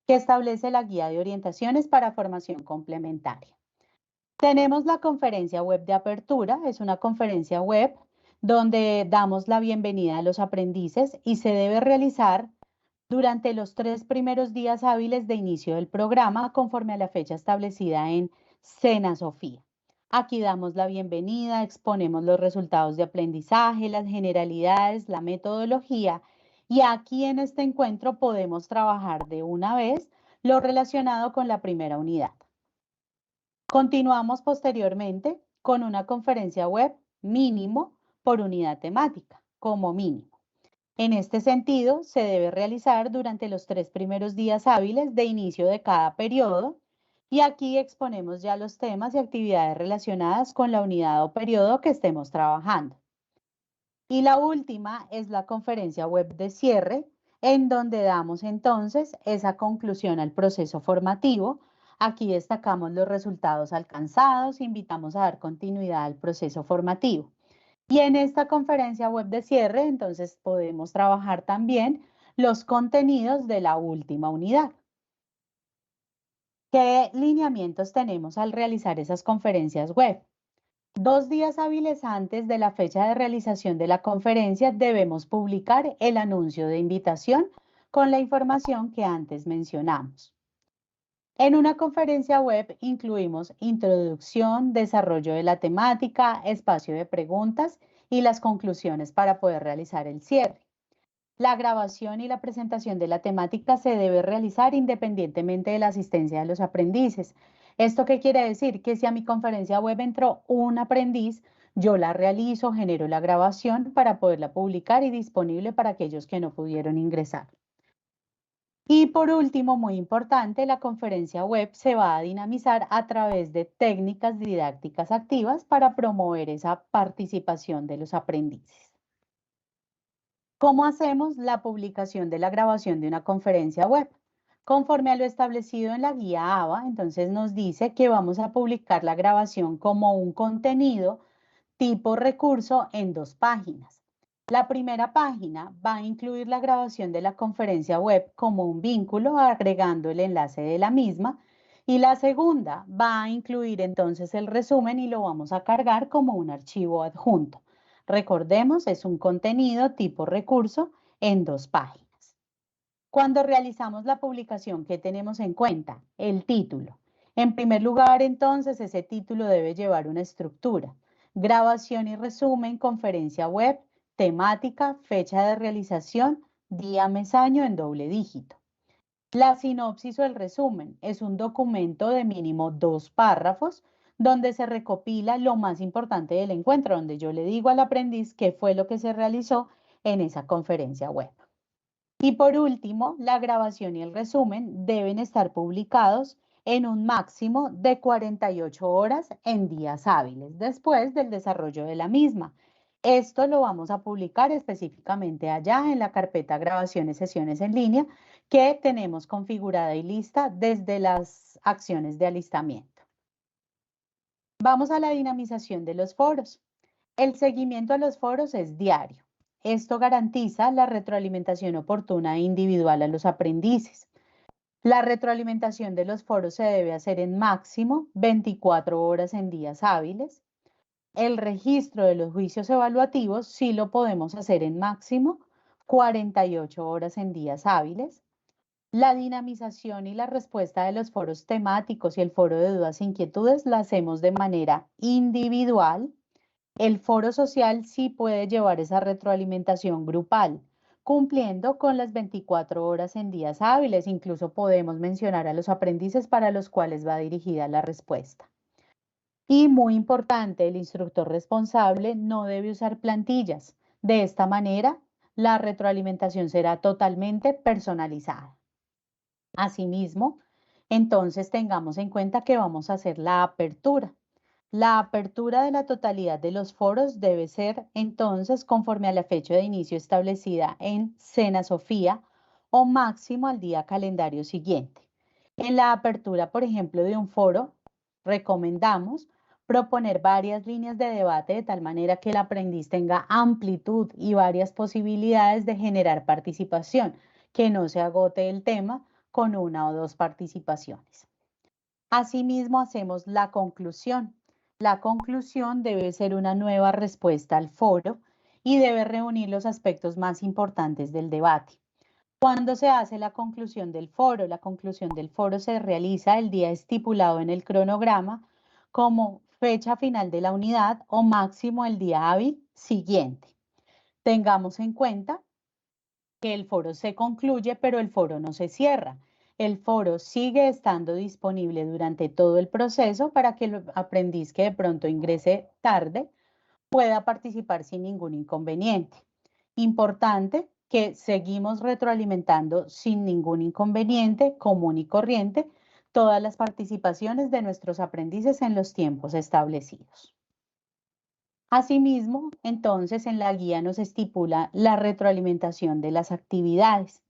que establece la guía de orientaciones para formación complementaria. Tenemos la conferencia web de apertura, es una conferencia web donde damos la bienvenida a los aprendices y se debe realizar durante los 3 primeros días hábiles de inicio del programa conforme a la fecha establecida en Sena Sofía. Aquí damos la bienvenida, exponemos los resultados de aprendizaje, las generalidades, la metodología y aquí en este encuentro podemos trabajar de una vez lo relacionado con la primera unidad. Continuamos posteriormente con una conferencia web mínimo por unidad temática, como mínimo. En este sentido, se debe realizar durante los 3 primeros días hábiles de inicio de cada periodo y aquí exponemos ya los temas y actividades relacionadas con la unidad o periodo que estemos trabajando. Y la última es la conferencia web de cierre, en donde damos entonces esa conclusión al proceso formativo. Aquí destacamos los resultados alcanzados, invitamos a dar continuidad al proceso formativo. Y en esta conferencia web de cierre, entonces podemos trabajar también los contenidos de la última unidad. ¿Qué lineamientos tenemos al realizar esas conferencias web? 2 días hábiles antes de la fecha de realización de la conferencia debemos publicar el anuncio de invitación con la información que antes mencionamos. En una conferencia web incluimos introducción, desarrollo de la temática, espacio de preguntas y las conclusiones para poder realizar el cierre. La grabación y la presentación de la temática se debe realizar independientemente de la asistencia de los aprendices. ¿Esto qué quiere decir? Que si a mi conferencia web entró un aprendiz, yo la realizo, genero la grabación para poderla publicar y disponible para aquellos que no pudieron ingresar. Y por último, muy importante, la conferencia web se va a dinamizar a través de técnicas didácticas activas para promover esa participación de los aprendices. ¿Cómo hacemos la publicación de la grabación de una conferencia web? Conforme a lo establecido en la guía ABA, entonces nos dice que vamos a publicar la grabación como un contenido tipo recurso en 2 páginas. La primera página va a incluir la grabación de la conferencia web como un vínculo agregando el enlace de la misma y la segunda va a incluir entonces el resumen y lo vamos a cargar como un archivo adjunto. Recordemos, es un contenido tipo recurso en 2 páginas. Cuando realizamos la publicación, ¿qué tenemos en cuenta? El título. En primer lugar, entonces, ese título debe llevar una estructura. Grabación y resumen, conferencia web, temática, fecha de realización, día, mes, año en doble dígito. La sinopsis o el resumen es un documento de mínimo 2 párrafos donde se recopila lo más importante del encuentro, donde yo le digo al aprendiz qué fue lo que se realizó en esa conferencia web. Y por último, la grabación y el resumen deben estar publicados en un máximo de 48 horas en días hábiles después del desarrollo de la misma. Esto lo vamos a publicar específicamente allá en la carpeta grabaciones sesiones en línea que tenemos configurada y lista desde las acciones de alistamiento. Vamos a la dinamización de los foros. El seguimiento a los foros es diario. Esto garantiza la retroalimentación oportuna e individual a los aprendices. La retroalimentación de los foros se debe hacer en máximo 24 horas en días hábiles. El registro de los juicios evaluativos sí lo podemos hacer en máximo 48 horas en días hábiles. La dinamización y la respuesta de los foros temáticos y el foro de dudas e inquietudes la hacemos de manera individual. El foro social sí puede llevar esa retroalimentación grupal, cumpliendo con las 24 horas en días hábiles. Incluso podemos mencionar a los aprendices para los cuales va dirigida la respuesta. Y muy importante, el instructor responsable no debe usar plantillas. De esta manera, la retroalimentación será totalmente personalizada. Asimismo, entonces tengamos en cuenta que vamos a hacer la apertura. La apertura de la totalidad de los foros debe ser entonces conforme a la fecha de inicio establecida en Cena Sofía o máximo al día calendario siguiente. En la apertura, por ejemplo, de un foro, recomendamos proponer varias líneas de debate de tal manera que el aprendiz tenga amplitud y varias posibilidades de generar participación, que no se agote el tema con una o dos participaciones. Asimismo, hacemos la conclusión. La conclusión debe ser una nueva respuesta al foro y debe reunir los aspectos más importantes del debate. ¿Cuándo se hace la conclusión del foro? La conclusión del foro se realiza el día estipulado en el cronograma como fecha final de la unidad o máximo el día hábil siguiente. Tengamos en cuenta que el foro se concluye, pero el foro no se cierra. El foro sigue estando disponible durante todo el proceso para que el aprendiz que de pronto ingrese tarde pueda participar sin ningún inconveniente. Importante que seguimos retroalimentando sin ningún inconveniente, común y corriente, todas las participaciones de nuestros aprendices en los tiempos establecidos. Asimismo, entonces en la guía nos estipula la retroalimentación de las actividades.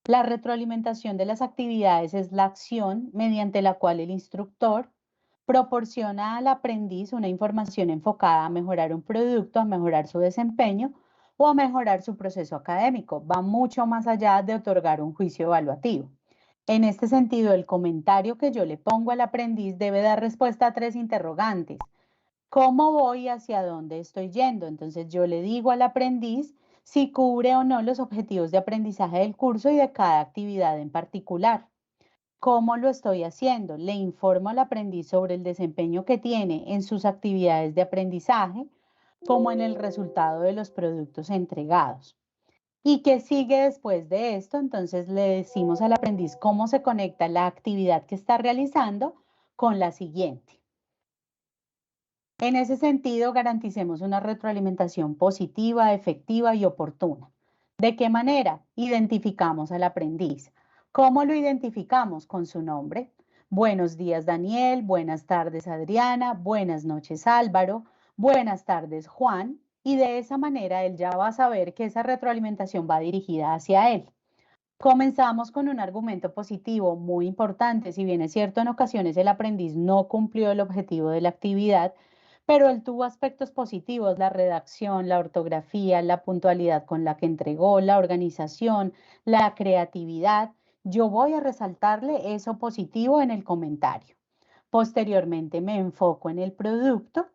La retroalimentación de las actividades es la acción mediante la cual el instructor proporciona al aprendiz una información enfocada a mejorar un producto, a mejorar su desempeño o a mejorar su proceso académico. Va mucho más allá de otorgar un juicio evaluativo. En este sentido, el comentario que yo le pongo al aprendiz debe dar respuesta a 3 interrogantes. ¿Cómo voy y hacia dónde estoy yendo? Entonces yo le digo al aprendiz si cubre o no los objetivos de aprendizaje del curso y de cada actividad en particular. ¿Cómo lo estoy haciendo? Le informo al aprendiz sobre el desempeño que tiene en sus actividades de aprendizaje, como en el resultado de los productos entregados. ¿Y qué sigue después de esto? Entonces le decimos al aprendiz cómo se conecta la actividad que está realizando con la siguiente. En ese sentido, garanticemos una retroalimentación positiva, efectiva y oportuna. ¿De qué manera? Identificamos al aprendiz. ¿Cómo lo identificamos? Con su nombre. Buenos días, Daniel. Buenas tardes, Adriana. Buenas noches, Álvaro. Buenas tardes, Juan. Y de esa manera él ya va a saber que esa retroalimentación va dirigida hacia él. Comenzamos con un argumento positivo muy importante. Si bien es cierto, en ocasiones el aprendiz no cumplió el objetivo de la actividad, pero él tuvo aspectos positivos: la redacción, la ortografía, la puntualidad con la que entregó, la organización, la creatividad. Yo voy a resaltarle eso positivo en el comentario. Posteriormente me enfoco en el producto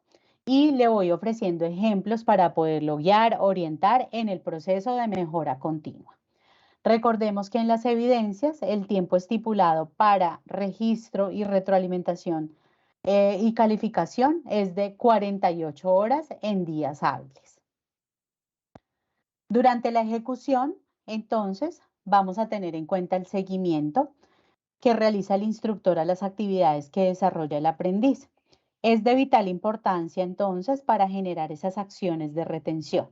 y le voy ofreciendo ejemplos para poderlo guiar, orientar en el proceso de mejora continua. Recordemos que en las evidencias el tiempo estipulado para registro y retroalimentación y calificación es de 48 horas en días hábiles. Durante la ejecución, entonces, vamos a tener en cuenta el seguimiento que realiza el instructor a las actividades que desarrolla el aprendiz. Es de vital importancia, entonces, para generar esas acciones de retención.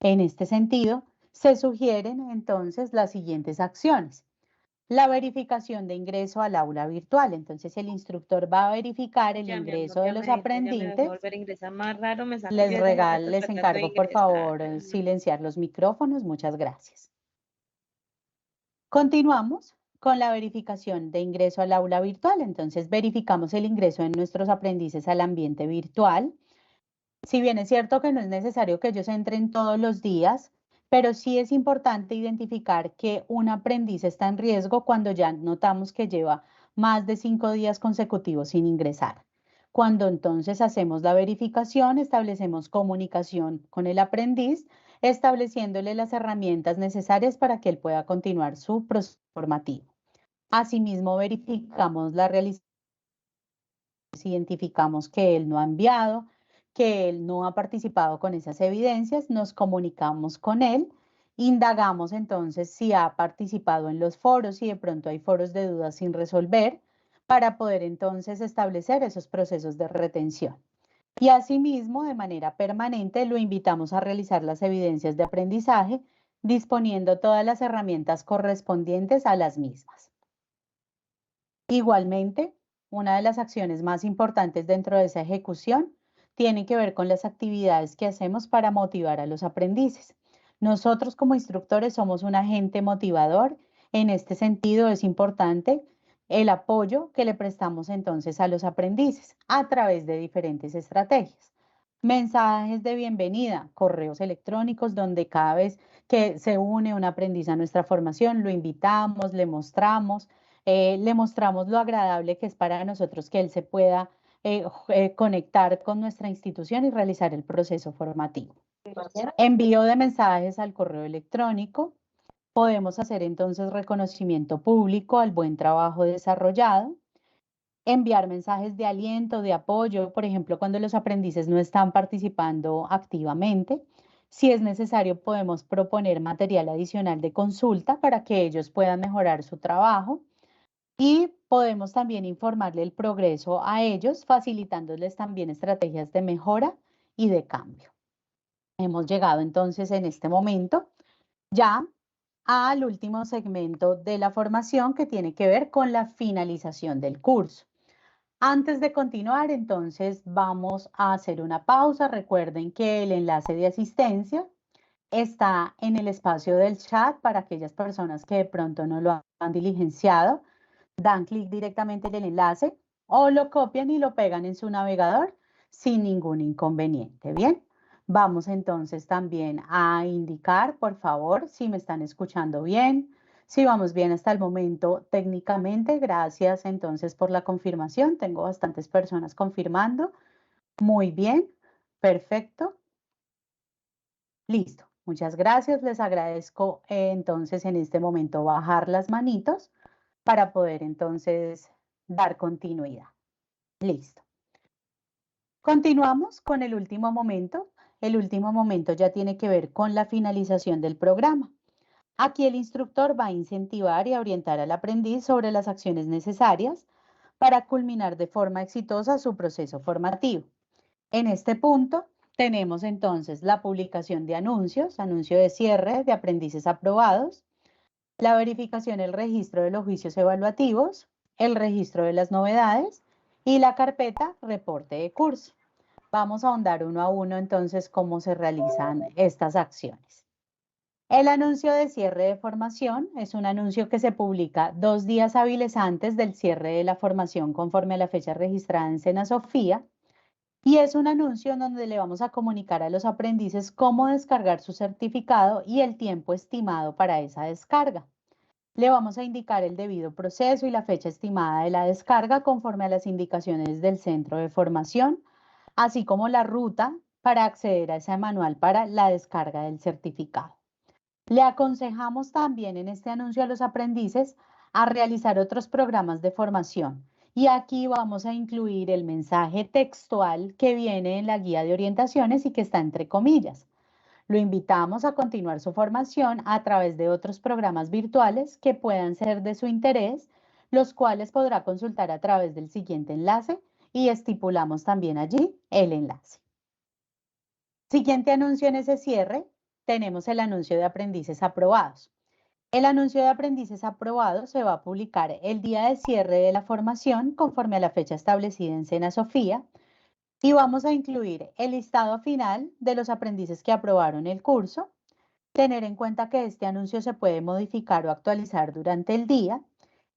En este sentido, se sugieren, entonces, las siguientes acciones. la verificación de ingreso al aula virtual. Entonces, el instructor va a verificar el Ya, mi amor, ingreso de ya los me dejó aprendientes. volver a ingresar. Más raro me sale Les que desde regalo, les tratando de encargo, por ingresar. favor, silenciar los micrófonos. Muchas gracias. Continuamos con la verificación de ingreso al aula virtual. Entonces, verificamos el ingreso de nuestros aprendices al ambiente virtual. Si bien es cierto que no es necesario que ellos entren todos los días, pero sí es importante identificar que un aprendiz está en riesgo cuando ya notamos que lleva más de 5 días consecutivos sin ingresar. Cuando entonces hacemos la verificación, establecemos comunicación con el aprendiz, estableciéndole las herramientas necesarias para que él pueda continuar su proceso formativo. Asimismo, verificamos la realización, identificamos que él no ha enviado, que él no ha participado con esas evidencias, nos comunicamos con él, indagamos entonces si ha participado en los foros, si de pronto hay foros de dudas sin resolver, para poder entonces establecer esos procesos de retención. Y asimismo, de manera permanente, lo invitamos a realizar las evidencias de aprendizaje, disponiendo todas las herramientas correspondientes a las mismas. Igualmente, una de las acciones más importantes dentro de esa ejecución tiene que ver con las actividades que hacemos para motivar a los aprendices. Nosotros como instructores somos un agente motivador. En este sentido es importante el apoyo que le prestamos entonces a los aprendices a través de diferentes estrategias. Mensajes de bienvenida, correos electrónicos donde cada vez que se une un aprendiz a nuestra formación, lo invitamos, le mostramos lo agradable que es para nosotros que él se pueda conectar con nuestra institución y realizar el proceso formativo. Envío de mensajes al correo electrónico. Podemos hacer entonces reconocimiento público al buen trabajo desarrollado. Enviar mensajes de aliento, de apoyo, por ejemplo, cuando los aprendices no están participando activamente. Si es necesario, podemos proponer material adicional de consulta para que ellos puedan mejorar su trabajo. Y podemos también informarle el progreso a ellos, facilitándoles también estrategias de mejora y de cambio. Hemos llegado entonces en este momento ya al último segmento de la formación que tiene que ver con la finalización del curso. Antes de continuar, entonces vamos a hacer una pausa. Recuerden que el enlace de asistencia está en el espacio del chat para aquellas personas que de pronto no lo han diligenciado. Dan clic directamente en el enlace o lo copian y lo pegan en su navegador sin ningún inconveniente. Bien, vamos entonces también a indicar, por favor, si me están escuchando bien, si vamos bien hasta el momento técnicamente. Gracias entonces por la confirmación. Tengo bastantes personas confirmando. Muy bien, perfecto. Listo, muchas gracias. Les agradezco entonces en este momento bajar las manitos para poder entonces dar continuidad. Listo. Continuamos con el último momento. El último momento ya tiene que ver con la finalización del programa. Aquí el instructor va a incentivar y a orientar al aprendiz sobre las acciones necesarias para culminar de forma exitosa su proceso formativo. En este punto tenemos entonces la publicación de anuncios, anuncio de cierre de aprendices aprobados, la verificación del registro de los juicios evaluativos, el registro de las novedades y la carpeta reporte de curso. Vamos a ahondar uno a uno entonces cómo se realizan estas acciones. El anuncio de cierre de formación es un anuncio que se publica 2 días hábiles antes del cierre de la formación conforme a la fecha registrada en Senasofía y es un anuncio en donde le vamos a comunicar a los aprendices cómo descargar su certificado y el tiempo estimado para esa descarga. Le vamos a indicar el debido proceso y la fecha estimada de la descarga conforme a las indicaciones del centro de formación, así como la ruta para acceder a ese manual para la descarga del certificado. Le aconsejamos también en este anuncio a los aprendices a realizar otros programas de formación. Y aquí vamos a incluir el mensaje textual que viene en la guía de orientaciones y que está entre comillas. Lo invitamos a continuar su formación a través de otros programas virtuales que puedan ser de su interés, los cuales podrá consultar a través del siguiente enlace y estipulamos también allí el enlace. Siguiente anuncio en ese cierre, tenemos el anuncio de aprendices aprobados. El anuncio de aprendices aprobados se va a publicar el día de cierre de la formación conforme a la fecha establecida en Sena Sofía y vamos a incluir el listado final de los aprendices que aprobaron el curso, tener en cuenta que este anuncio se puede modificar o actualizar durante el día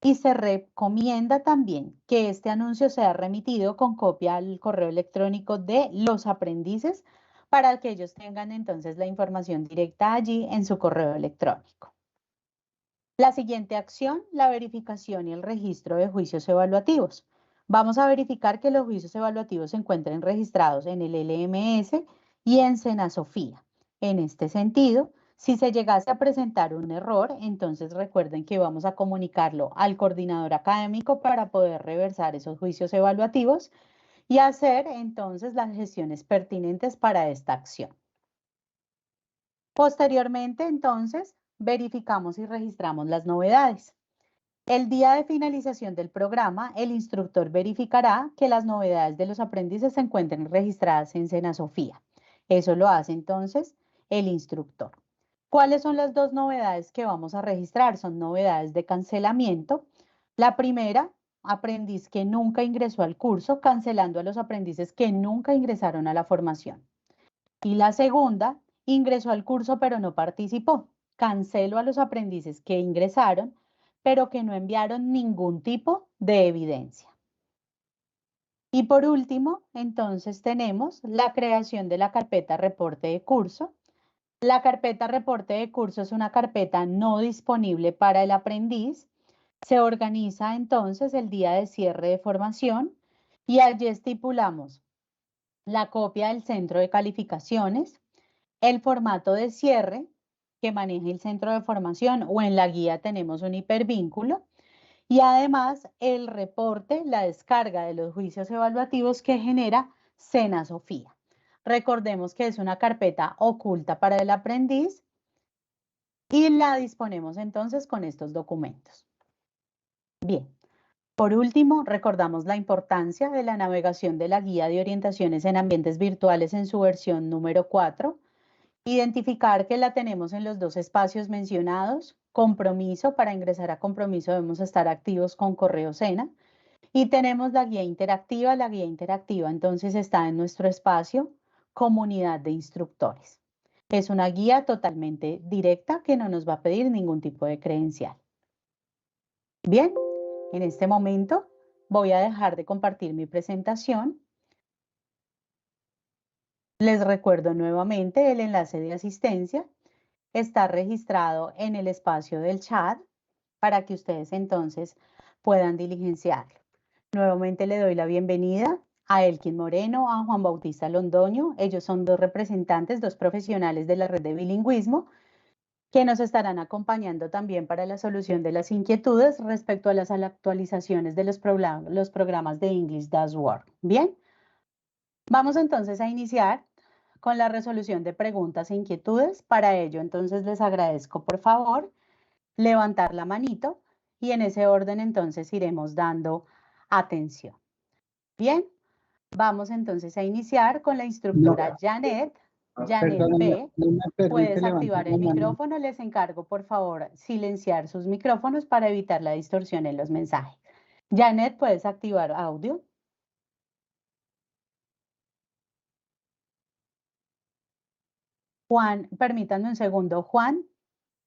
y se recomienda también que este anuncio sea remitido con copia al correo electrónico de los aprendices para que ellos tengan entonces la información directa allí en su correo electrónico. La siguiente acción, la verificación y el registro de juicios evaluativos. Vamos a verificar que los juicios evaluativos se encuentren registrados en el LMS y en Sena Sofía. En este sentido, si se llegase a presentar un error, entonces recuerden que vamos a comunicarlo al coordinador académico para poder reversar esos juicios evaluativos y hacer entonces las gestiones pertinentes para esta acción. Posteriormente, entonces, verificamos y registramos las novedades. El día de finalización del programa, el instructor verificará que las novedades de los aprendices se encuentren registradas en Sena Sofía. Eso lo hace entonces el instructor. ¿Cuáles son las dos novedades que vamos a registrar? Son novedades de cancelamiento. La primera, aprendiz que nunca ingresó al curso, cancelando a los aprendices que nunca ingresaron a la formación. Y la segunda, ingresó al curso pero no participó. Cancelo a los aprendices que ingresaron, pero que no enviaron ningún tipo de evidencia. Y por último, entonces tenemos la creación de la carpeta reporte de curso. La carpeta reporte de curso es una carpeta no disponible para el aprendiz. Se organiza entonces el día de cierre de formación y allí estipulamos la copia del centro de calificaciones, el formato de cierre que maneja el centro de formación o en la guía tenemos un hipervínculo y además el reporte, la descarga de los juicios evaluativos que genera Sena Sofía. Recordemos que es una carpeta oculta para el aprendiz y la disponemos entonces con estos documentos. Bien. Por último, recordamos la importancia de la navegación de la guía de orientaciones en ambientes virtuales en su versión número 4. Identificar que la tenemos en los dos espacios mencionados. Compromiso, para ingresar a compromiso debemos estar activos con correo Sena. Y tenemos la guía interactiva. La guía interactiva entonces está en nuestro espacio comunidad de instructores. Es una guía totalmente directa que no nos va a pedir ningún tipo de credencial. Bien, en este momento voy a dejar de compartir mi presentación. Les recuerdo nuevamente el enlace de asistencia. Está registrado en el espacio del chat para que ustedes entonces puedan diligenciarlo. Nuevamente le doy la bienvenida a Elkin Moreno, a Juan Bautista Londoño. Ellos son dos representantes, dos profesionales de la red de bilingüismo que nos estarán acompañando también para la solución de las inquietudes respecto a las actualizaciones de los programas de English Does Work. Bien, vamos entonces a iniciar con la resolución de preguntas e inquietudes. Para ello, entonces, les agradezco, por favor, levantar la manito y en ese orden, entonces, iremos dando atención. Bien, vamos entonces a iniciar con la instructora Janet. Janet Perdón, B. no me permite Puedes levantar activar el la mano. micrófono. Les encargo, por favor, silenciar sus micrófonos para evitar la distorsión en los mensajes. Janet, ¿puedes activar audio? Juan, permítanme un segundo. Juan,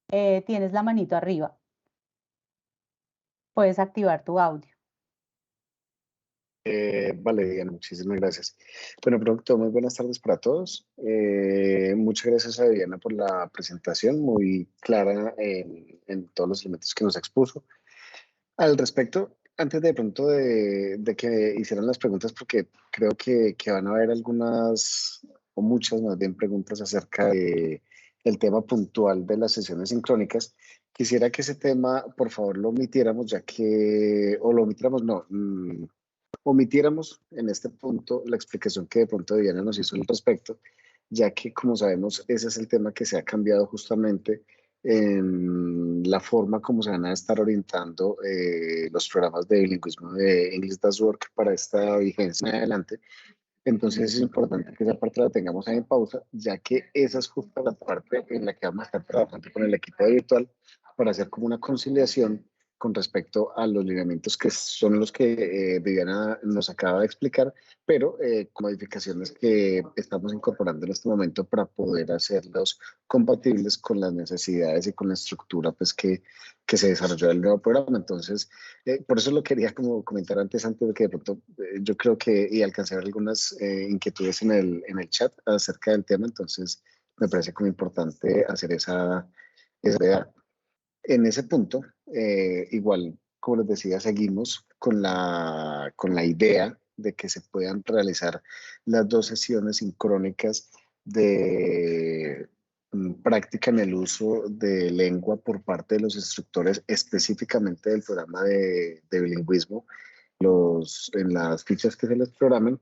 tienes la manito arriba. Puedes activar tu audio. Vale, Diana, muchísimas gracias. Bueno, pronto, muy buenas tardes para todos. Muchas gracias a Diana por la presentación, muy clara en todos los elementos que nos expuso. Al respecto, antes de pronto de que hicieran las preguntas, porque creo que van a haber algunas o muchas más bien preguntas acerca del tema puntual de las sesiones sincrónicas, quisiera que ese tema, por favor, lo omitiéramos, ya que, o lo omitiéramos, no, omitiéramos en este punto la explicación que de pronto Diana nos hizo al respecto, ya que, como sabemos, ese es el tema que se ha cambiado justamente en la forma como se van a estar orientando los programas de bilingüismo de English Does Work para esta vigencia en adelante. Entonces es importante que esa parte la tengamos ahí en pausa, ya que esa es justo la parte en la que vamos a estar trabajando con el equipo de virtual para hacer como una conciliación con respecto a los lineamientos que son los que Viviana nos acaba de explicar, pero con modificaciones que estamos incorporando en este momento para poder hacerlos compatibles con las necesidades y con la estructura pues, que se desarrolló del nuevo programa. Entonces, por eso lo quería como comentar antes de que de pronto yo creo que y alcancé a ver algunas inquietudes en el chat acerca del tema, entonces me parece como importante hacer esa idea. En ese punto, igual, como les decía, seguimos con la idea de que se puedan realizar las 2 sesiones sincrónicas de práctica en el uso de lengua por parte de los instructores, específicamente del programa de bilingüismo, en las fichas que se les programen.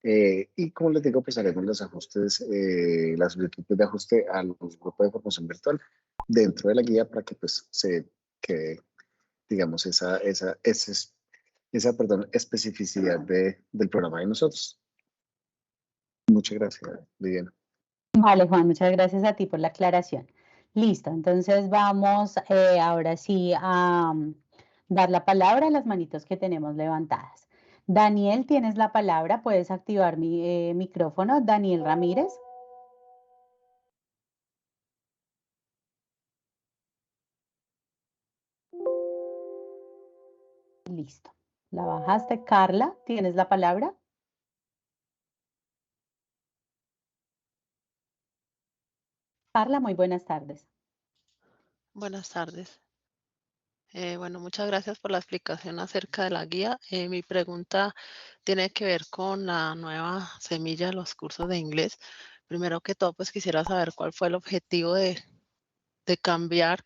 Y como les digo, pues haremos los ajustes, las solicitudes de ajuste a los grupos de formación virtual dentro de la guía para que pues se quede, digamos, esa especificidad del programa de nosotros. Muchas gracias, Viviana. Vale, Juan, muchas gracias a ti por la aclaración. Listo, entonces vamos ahora sí a dar la palabra a las manitos que tenemos levantadas. Daniel, tienes la palabra, puedes activar mi micrófono. Daniel Ramírez. Listo, la bajaste. Carla, ¿tienes la palabra? Carla, muy buenas tardes. Buenas tardes. Bueno, muchas gracias por la explicación acerca de la guía. Mi pregunta tiene que ver con la nueva semilla de los cursos de inglés. Primero que todo, pues quisiera saber cuál fue el objetivo de cambiar,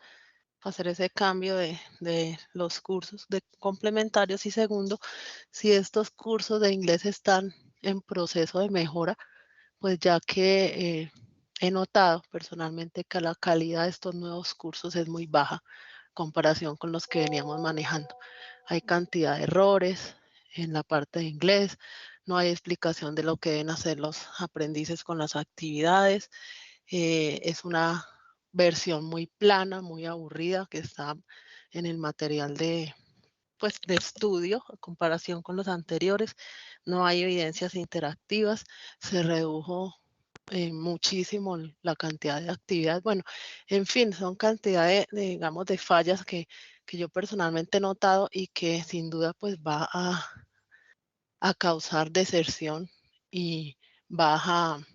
hacer ese cambio de los cursos de complementarios. Y segundo, si estos cursos de inglés están en proceso de mejora, pues ya que he notado personalmente que la calidad de estos nuevos cursos es muy baja comparación con los que veníamos manejando. Hay cantidad de errores en la parte de inglés, no hay explicación de lo que deben hacer los aprendices con las actividades. Es una versión muy plana, muy aburrida que está en el material de estudio en comparación con los anteriores. No hay evidencias interactivas, se redujo muchísimo la cantidad de actividades. Bueno, en fin, son cantidad digamos, de fallas que yo personalmente he notado y que sin duda pues va a causar deserción y baja,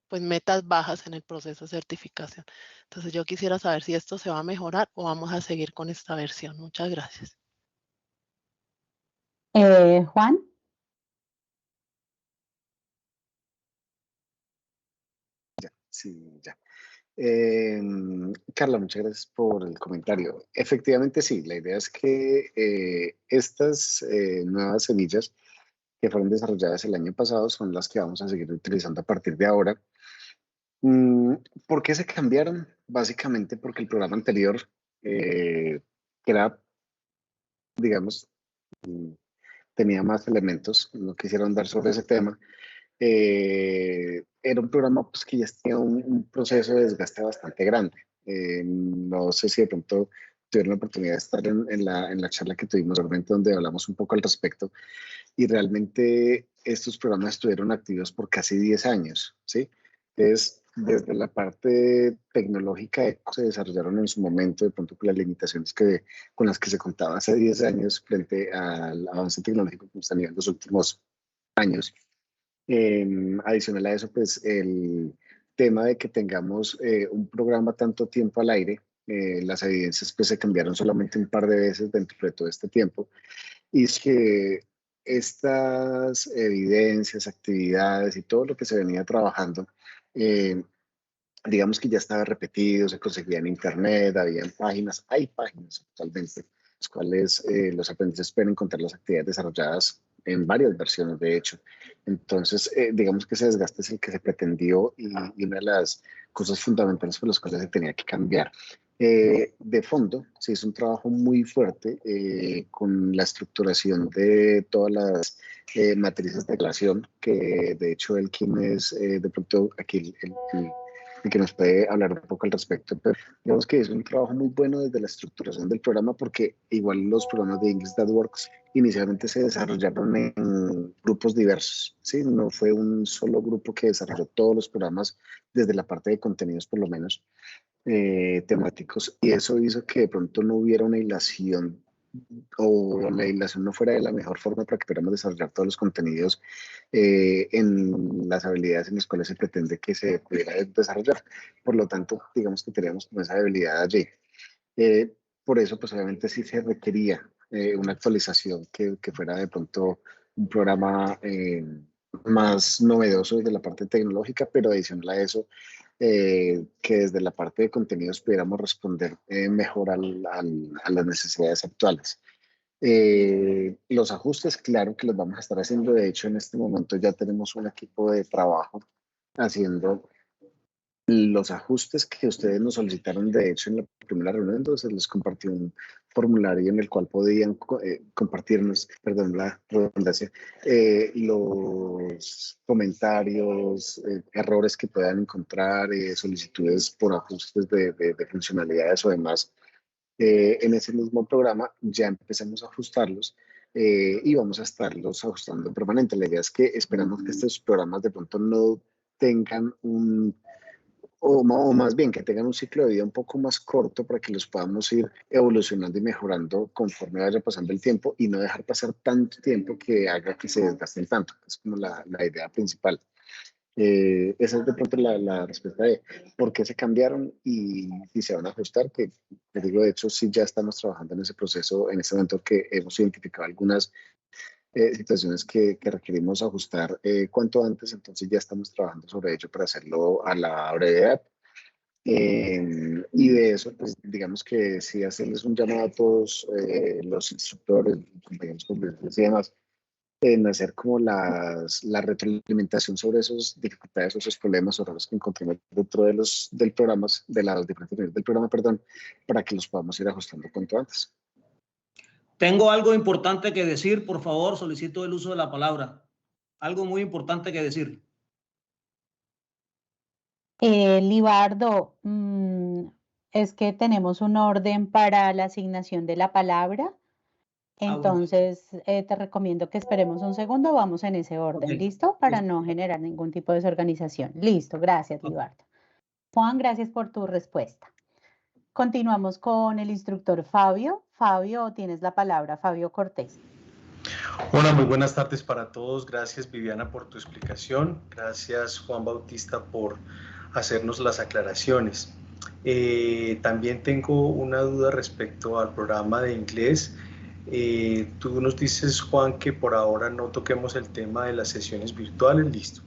pues metas bajas en el proceso de certificación. Entonces yo quisiera saber si esto se va a mejorar o vamos a seguir con esta versión. Muchas gracias. Juan. Sí, ya. Carla, muchas gracias por el comentario. Efectivamente, sí, la idea es que estas nuevas semillas que fueron desarrolladas el año pasado son las que vamos a seguir utilizando a partir de ahora. ¿Por qué se cambiaron? Básicamente porque el programa anterior era, digamos, tenía más elementos, no quisiera andar sobre ese tema. Era un programa pues, que ya tenía un proceso de desgaste bastante grande. No sé si de pronto tuvieron la oportunidad de estar en la charla que tuvimos realmente donde hablamos un poco al respecto y realmente estos programas estuvieron activos por casi 10 años, ¿sí? Entonces, desde la parte tecnológica se desarrollaron en su momento, de pronto con las limitaciones con las que se contaba hace 10 años frente al avance tecnológico que hemos tenido en los últimos años. Adicional a eso, pues el tema de que tengamos un programa tanto tiempo al aire, las evidencias pues se cambiaron solamente un par de veces dentro de todo este tiempo, y es que estas evidencias, actividades y todo lo que se venía trabajando, digamos que ya estaba repetido, se conseguía en internet, hay páginas actualmente, las cuales los aprendices pueden encontrar las actividades desarrolladas en varias versiones, de hecho. Entonces, digamos que ese desgaste es el que se pretendió y una de las cosas fundamentales por las cuales se tenía que cambiar. De fondo, se hizo un trabajo muy fuerte con la estructuración de todas las matrices de relación, que de hecho quien es de pronto aquí y que nos puede hablar un poco al respecto. Pero digamos que es un trabajo muy bueno desde la estructuración del programa, porque igual los programas de English That Works inicialmente se desarrollaron en grupos diversos, ¿sí? No fue un solo grupo que desarrolló todos los programas desde la parte de contenidos, por lo menos temáticos, y eso hizo que de pronto no hubiera una hilación, o la hilación no fuera de la mejor forma para que pudiéramos desarrollar todos los contenidos en las habilidades en las cuales se pretende que se pudiera desarrollar. Por lo tanto, digamos que teníamos como esa debilidad allí. Por eso, pues obviamente sí se requería una actualización que fuera de pronto un programa más novedoso desde la parte tecnológica, pero adicional a eso, que desde la parte de contenidos pudiéramos responder mejor a las necesidades actuales. Los ajustes, claro que los vamos a estar haciendo. De hecho, en este momento ya tenemos un equipo de trabajo haciendo los ajustes que ustedes nos solicitaron. De hecho, en la primera reunión, entonces les compartí un formulario en el cual podían compartirnos, perdón la redundancia, los comentarios, errores que puedan encontrar, solicitudes por ajustes de funcionalidades o demás. En ese mismo programa ya empezamos a ajustarlos y vamos a estarlos ajustando permanente. La idea es que esperamos que estos programas de pronto no tengan o más bien que tengan un ciclo de vida un poco más corto para que los podamos ir evolucionando y mejorando conforme vaya pasando el tiempo, y no dejar pasar tanto tiempo que haga que se desgasten tanto. Es como la idea principal. Esa es de pronto la respuesta de por qué se cambiaron y si se van a ajustar, que les digo, de hecho sí ya estamos trabajando en ese proceso en este momento, que hemos identificado algunas situaciones que requerimos ajustar cuanto antes. Entonces ya estamos trabajando sobre ello para hacerlo a la brevedad. Y de eso, pues digamos que sí, hacerles un llamado a todos los instructores, compañeros y demás, en hacer como la retroalimentación sobre esas dificultades o esos problemas o errores que encontremos dentro de los programas, de las diferentes niveles del programa, perdón, para que los podamos ir ajustando cuanto antes. Tengo algo importante que decir, por favor, solicito el uso de la palabra. Algo muy importante que decir. Libardo, es que tenemos un orden para la asignación de la palabra, Bueno. entonces te recomiendo que esperemos un segundo, vamos en ese orden, Ok. ¿listo? Para Listo. no generar ningún tipo de desorganización. Listo, gracias, Ok. Libardo. Juan, gracias por tu respuesta. Continuamos con el instructor Fabio. Fabio, tienes la palabra, Fabio Cortés. Hola, muy buenas tardes para todos. Gracias, Viviana, por tu explicación. Gracias, Juan Bautista, por hacernos las aclaraciones. También tengo una duda respecto al programa de inglés. Tú nos dices, Juan, que por ahora no toquemos el tema de las sesiones virtuales. Listo.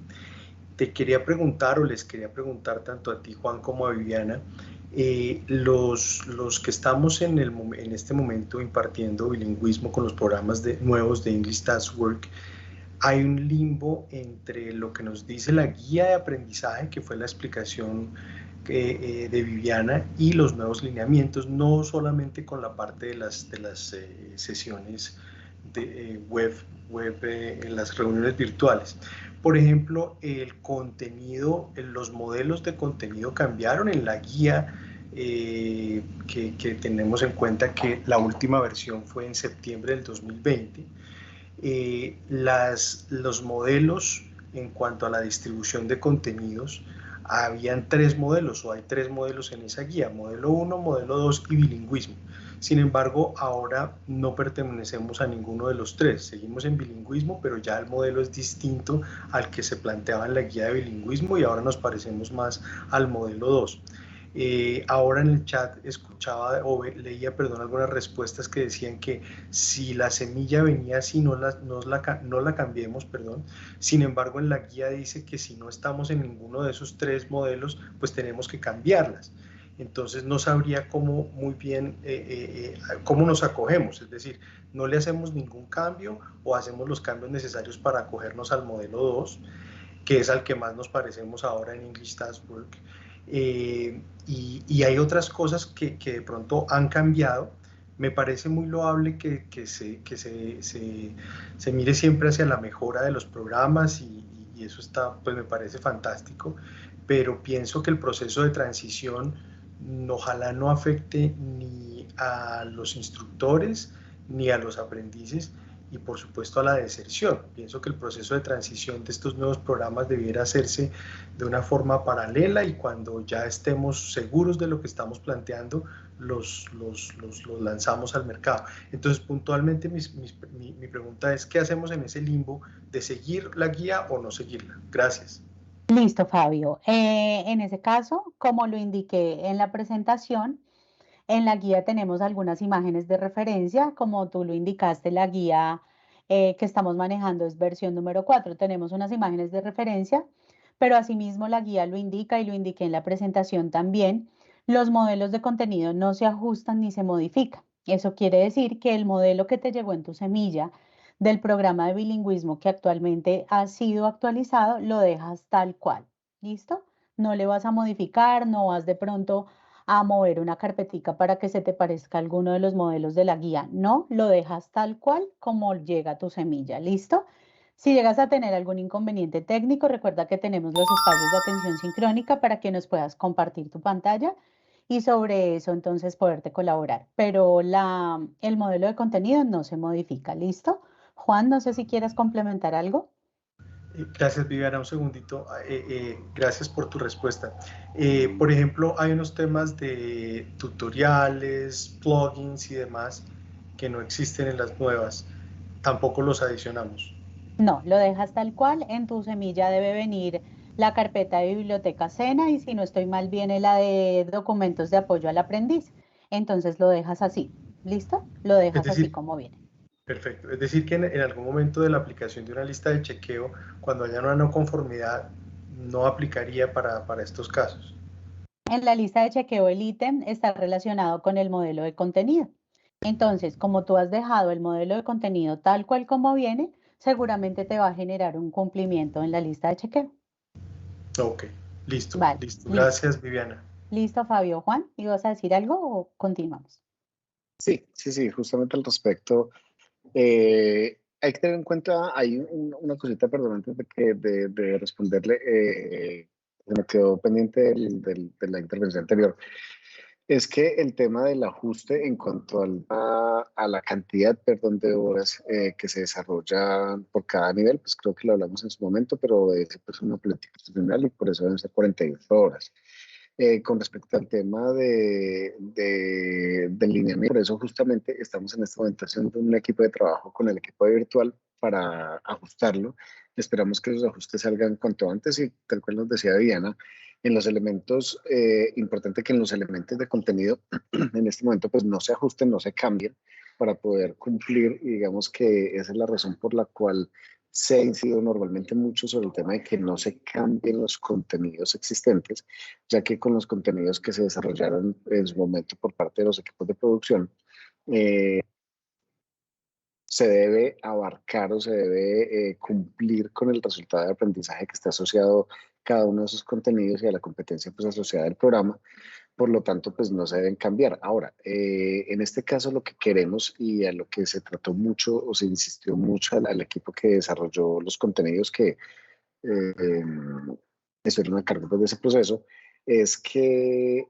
Te quería preguntar, o les quería preguntar tanto a ti, Juan, como a Viviana, los que estamos en este momento impartiendo bilingüismo con los programas nuevos de English That Works, hay un limbo entre lo que nos dice la guía de aprendizaje, que fue la explicación de Viviana, y los nuevos lineamientos, no solamente con la parte de las sesiones de web en las reuniones virtuales. Por ejemplo, el contenido, los modelos de contenido cambiaron en la guía que tenemos en cuenta que la última versión fue en septiembre del 2020. Los modelos en cuanto a la distribución de contenidos, habían 3 modelos, o hay 3 modelos en esa guía: modelo 1, modelo 2 y bilingüismo. Sin embargo, ahora no pertenecemos a ninguno de los 3, seguimos en bilingüismo, pero ya el modelo es distinto al que se planteaba en la guía de bilingüismo, y ahora nos parecemos más al modelo 2. Ahora en el chat escuchaba o leía, perdón, algunas respuestas que decían que si la semilla venía así no la cambiemos, perdón. Sin embargo, en la guía dice que si no estamos en ninguno de esos 3 modelos, pues tenemos que cambiarlas. Entonces no sabría cómo muy bien cómo nos acogemos, es decir, no le hacemos ningún cambio o hacemos los cambios necesarios para acogernos al modelo 2, que es al que más nos parecemos ahora en English That Works. Y hay otras cosas que de pronto han cambiado. Me parece muy loable que se mire siempre hacia la mejora de los programas, y eso está, pues me parece fantástico, pero pienso que el proceso de transición ojalá no afecte ni a los instructores ni a los aprendices y por supuesto a la deserción. Pienso que el proceso de transición de estos nuevos programas debiera hacerse de una forma paralela y cuando ya estemos seguros de lo que estamos planteando, los lanzamos al mercado. Entonces, puntualmente mi pregunta es, ¿qué hacemos en ese limbo de seguir la guía o no seguirla? Gracias. Listo, Fabio. En ese caso, como lo indiqué en la presentación, en la guía tenemos algunas imágenes de referencia, como tú lo indicaste, la guía que estamos manejando es versión número 4. Tenemos unas imágenes de referencia, pero asimismo la guía lo indica y lo indiqué en la presentación también. Los modelos de contenido no se ajustan ni se modifican. Eso quiere decir que el modelo que te llegó en tu semilla del programa de bilingüismo que actualmente ha sido actualizado, lo dejas tal cual. ¿Listo? No le vas a modificar, no vas de pronto a mover una carpetica para que se te parezca alguno de los modelos de la guía. No, lo dejas tal cual como llega tu semilla. ¿Listo? Si llegas a tener algún inconveniente técnico, recuerda que tenemos los espacios de atención sincrónica para que nos puedas compartir tu pantalla y sobre eso entonces poderte colaborar. Pero el modelo de contenido no se modifica. ¿Listo? Juan, no sé si quieras complementar algo. Gracias, Viviana. Un segundito. Gracias por tu respuesta. Por ejemplo, hay unos temas de tutoriales, plugins y demás que no existen en las nuevas. Tampoco los adicionamos. No, lo dejas tal cual. En tu semilla debe venir la carpeta de biblioteca Sena y si no estoy mal viene la de documentos de apoyo al aprendiz. Entonces lo dejas así. ¿Listo? Lo dejas así como viene. Perfecto. Es decir, que en algún momento de la aplicación de una lista de chequeo, cuando haya una no conformidad, no aplicaría para estos casos. En la lista de chequeo el ítem está relacionado con el modelo de contenido. Entonces, como tú has dejado el modelo de contenido tal cual como viene, seguramente te va a generar un cumplimiento en la lista de chequeo. Ok, listo. Vale, Listo. Gracias, Viviana. Listo, Fabio. Juan, ¿ibas a decir algo o continuamos? Sí, justamente al respecto. Hay que tener en cuenta, hay una cosita, perdón, antes de responderle, se me quedó pendiente de la intervención anterior. Es que el tema del ajuste en cuanto a la cantidad, perdón, de horas que se desarrollan por cada nivel, pues creo que lo hablamos en su momento, pero es pues, una política institucional y por eso deben ser 48 horas. Con respecto al tema del lineamiento, por eso justamente estamos en este momento haciendo un equipo de trabajo con el equipo de virtual para ajustarlo. Esperamos que los ajustes salgan cuanto antes y tal cual nos decía Diana, en los elementos, importante que en los elementos de contenido en este momento pues no se ajusten, no se cambien para poder cumplir y digamos que esa es la razón por la cual se ha incidido normalmente mucho sobre el tema de que no se cambien los contenidos existentes, ya que con los contenidos que se desarrollaron en su momento por parte de los equipos de producción, se debe abarcar o se debe cumplir con el resultado de aprendizaje que está asociado cada uno de esos contenidos y a la competencia pues, asociada al programa. Por lo tanto, pues no se deben cambiar. Ahora, en este caso lo que queremos y a lo que se trató mucho o se insistió mucho al equipo que desarrolló los contenidos que estuvieron a cargo pues, de ese proceso, es que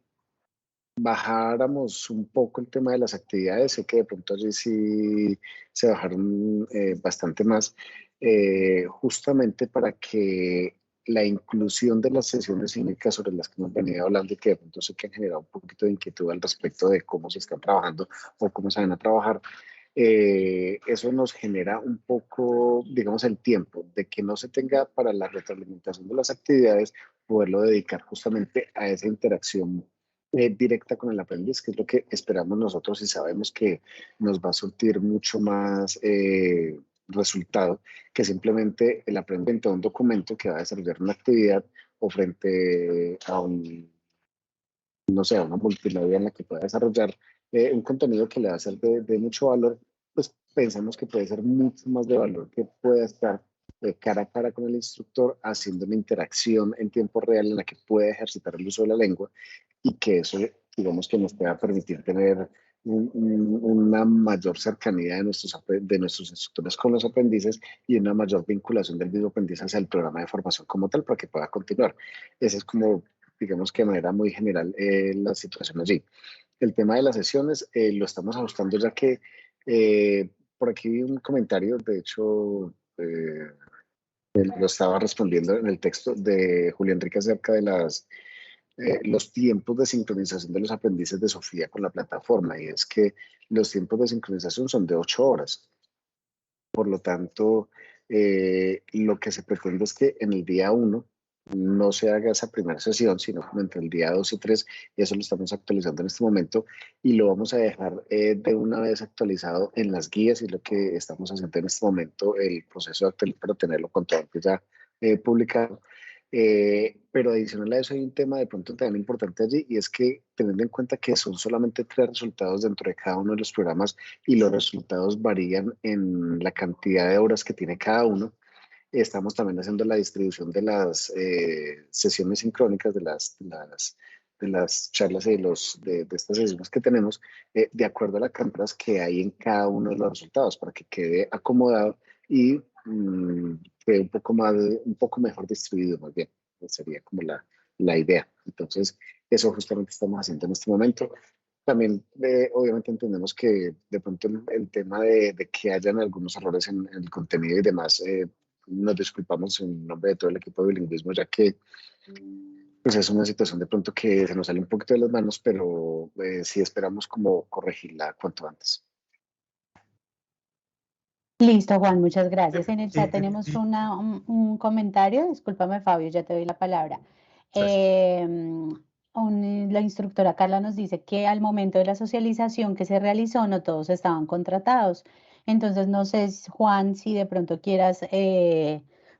bajáramos un poco el tema de las actividades. Sé que de pronto allí sí se bajaron bastante más, justamente para que la inclusión de las sesiones cínicas sobre las que hemos venido hablando y que de pronto sé que han generado un poquito de inquietud al respecto de cómo se están trabajando o cómo se van a trabajar, eso nos genera un poco, digamos, el tiempo de que no se tenga para la retroalimentación de las actividades, poderlo dedicar justamente a esa interacción directa con el aprendiz, que es lo que esperamos nosotros y sabemos que nos va a surtir mucho más resultado que simplemente el aprendiz de un documento que va a desarrollar una actividad o frente a no sé, a una multimedia en la que pueda desarrollar un contenido que le va a ser de mucho valor, pues pensamos que puede ser mucho más de valor que pueda estar cara a cara con el instructor haciendo una interacción en tiempo real en la que pueda ejercitar el uso de la lengua y que eso, digamos, que nos pueda permitir tener una mayor cercanía de nuestros instructores con los aprendices y una mayor vinculación del mismo aprendiz hacia el programa de formación como tal para que pueda continuar. Esa es como, digamos que de manera muy general, la situación allí. El tema de las sesiones lo estamos ajustando ya que por aquí vi un comentario, de hecho, lo estaba respondiendo en el texto de Julián Enrique acerca de los tiempos de sincronización de los aprendices de Sofía con la plataforma, y es que los tiempos de sincronización son de 8 horas. Por lo tanto, lo que se pretende es que en el día 1 no se haga esa primera sesión, sino como entre el día 2 y 3, y eso lo estamos actualizando en este momento, y lo vamos a dejar de una vez actualizado en las guías, y lo que estamos haciendo en este momento, el proceso de actualizar para tenerlo con todo ya publicado. Pero adicional a eso hay un tema de pronto también importante allí, y es que teniendo en cuenta que son solamente 3 resultados dentro de cada uno de los programas y los resultados varían en la cantidad de horas que tiene cada uno, estamos también haciendo la distribución de las sesiones sincrónicas, de las charlas y de estas sesiones que tenemos, de acuerdo a las cámaras que hay en cada uno de los resultados, para que quede acomodado y quede un poco mejor distribuido, más bien. Sería como la idea. Entonces, eso justamente estamos haciendo en este momento. También, obviamente, entendemos que de pronto el tema de que hayan algunos errores en el contenido y demás, nos disculpamos en nombre de todo el equipo de bilingüismo, ya que pues, es una situación de pronto que se nos sale un poquito de las manos, pero sí esperamos como corregirla cuanto antes. Listo, Juan, muchas gracias. En el chat tenemos un comentario. Discúlpame, Fabio, ya te doy la palabra. La instructora Carla nos dice que al momento de la socialización que se realizó, no todos estaban contratados. Entonces, no sé, Juan, si de pronto quieras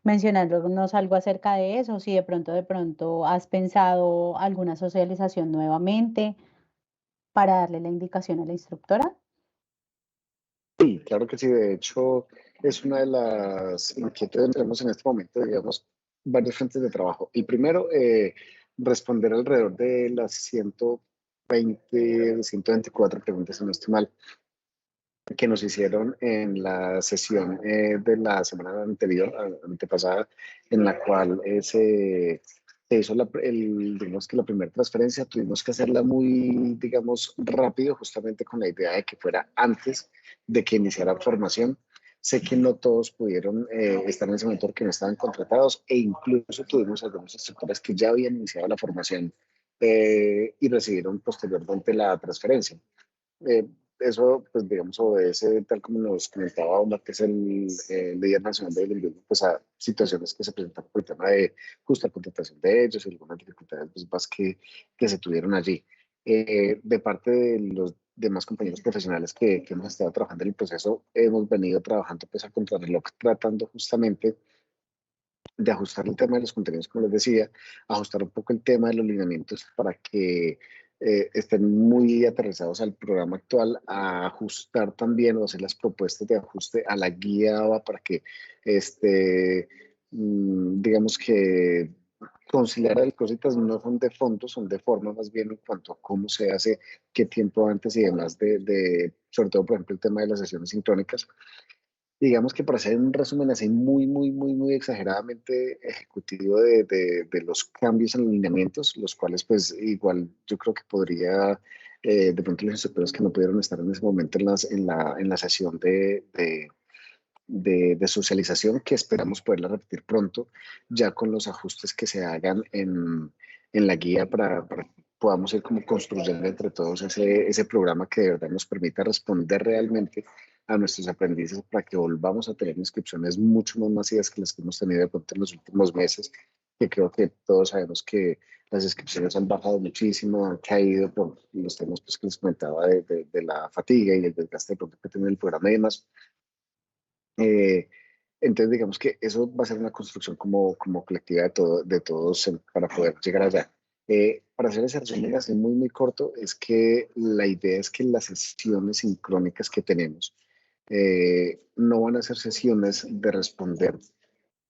mencionarnos algo acerca de eso, si de pronto has pensado alguna socialización nuevamente para darle la indicación a la instructora. Sí, claro que sí. De hecho, es una de las inquietudes que tenemos en este momento, digamos, varios frentes de trabajo. El primero, responder alrededor de las 120, 124 preguntas, si no estoy mal, que nos hicieron en la sesión de la semana anterior, antepasada, en la cual se hizo digamos que la primera transferencia. Tuvimos que hacerla muy, digamos, rápido, justamente con la idea de que fuera antes de que iniciara formación. Sé que no todos pudieron estar en ese momento porque no estaban contratados, e incluso tuvimos algunos instructores que ya habían iniciado la formación y recibieron posteriormente la transferencia. Eso, pues, digamos, obedece, tal como nos comentaba Omar, que es el líder nacional de bilingüismo, pues a situaciones que se presentan por el tema de justa contratación de ellos y algunas dificultades pues, más que se tuvieron allí. De parte de los demás compañeros profesionales que hemos estado trabajando en el proceso, hemos venido trabajando pues a contrarreloj, tratando justamente de ajustar el tema de los contenidos, como les decía, ajustar un poco el tema de los lineamientos para que estén muy aterrizados al programa actual, a ajustar también o hacer las propuestas de ajuste a la guía ABA para que, digamos que conciliar las cositas no son de fondo, son de forma más bien en cuanto a cómo se hace, qué tiempo antes y demás sobre todo, por ejemplo, el tema de las sesiones sincrónicas. Digamos que para hacer un resumen así muy exageradamente ejecutivo de los cambios en los lineamientos, los cuales pues igual yo creo que podría, de pronto los instructores que no pudieron estar en ese momento en la sesión de socialización, que esperamos poderla repetir pronto, ya con los ajustes que se hagan en la guía para que podamos ir como construyendo entre todos ese programa que de verdad nos permita responder realmente a nuestros aprendices para que volvamos a tener inscripciones mucho más masivas que las que hemos tenido de pronto en los últimos meses, que creo que todos sabemos que las inscripciones han bajado muchísimo, han caído por los temas pues, que les comentaba de la fatiga y el desgaste de pronto que tiene el programa y demás. Entonces, digamos que eso va a ser una construcción como colectiva de todos para poder llegar allá. Para hacer ese resumen así muy corto, es que la idea es que las sesiones sincrónicas que tenemos no van a ser sesiones de responder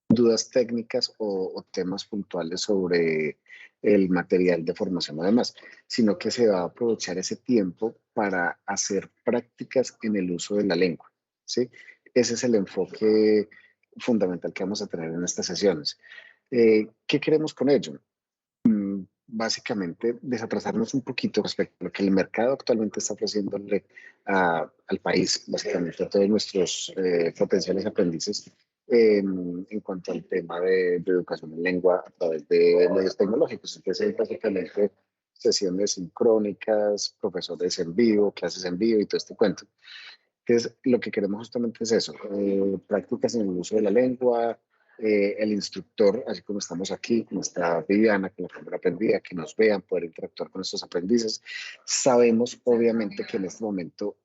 dudas técnicas o temas puntuales sobre el material de formación además, sino que se va a aprovechar ese tiempo para hacer prácticas en el uso de la lengua, ¿sí? Ese es el enfoque fundamental que vamos a tener en estas sesiones. ¿Qué queremos con ello? Básicamente desatrasarnos un poquito respecto a lo que el mercado actualmente está ofreciéndole al país, básicamente a todos nuestros potenciales aprendices en cuanto al tema de educación en lengua a través de medios tecnológicos. Entonces, básicamente sesiones sincrónicas, profesores en vivo, clases en vivo y todo este cuento. Entonces, lo que queremos justamente es eso, prácticas en el uso de la lengua, el instructor, así como estamos aquí, como está Viviana, con la primera aprendida, que nos vean, poder interactuar con nuestros aprendices. Sabemos, obviamente, que en este momento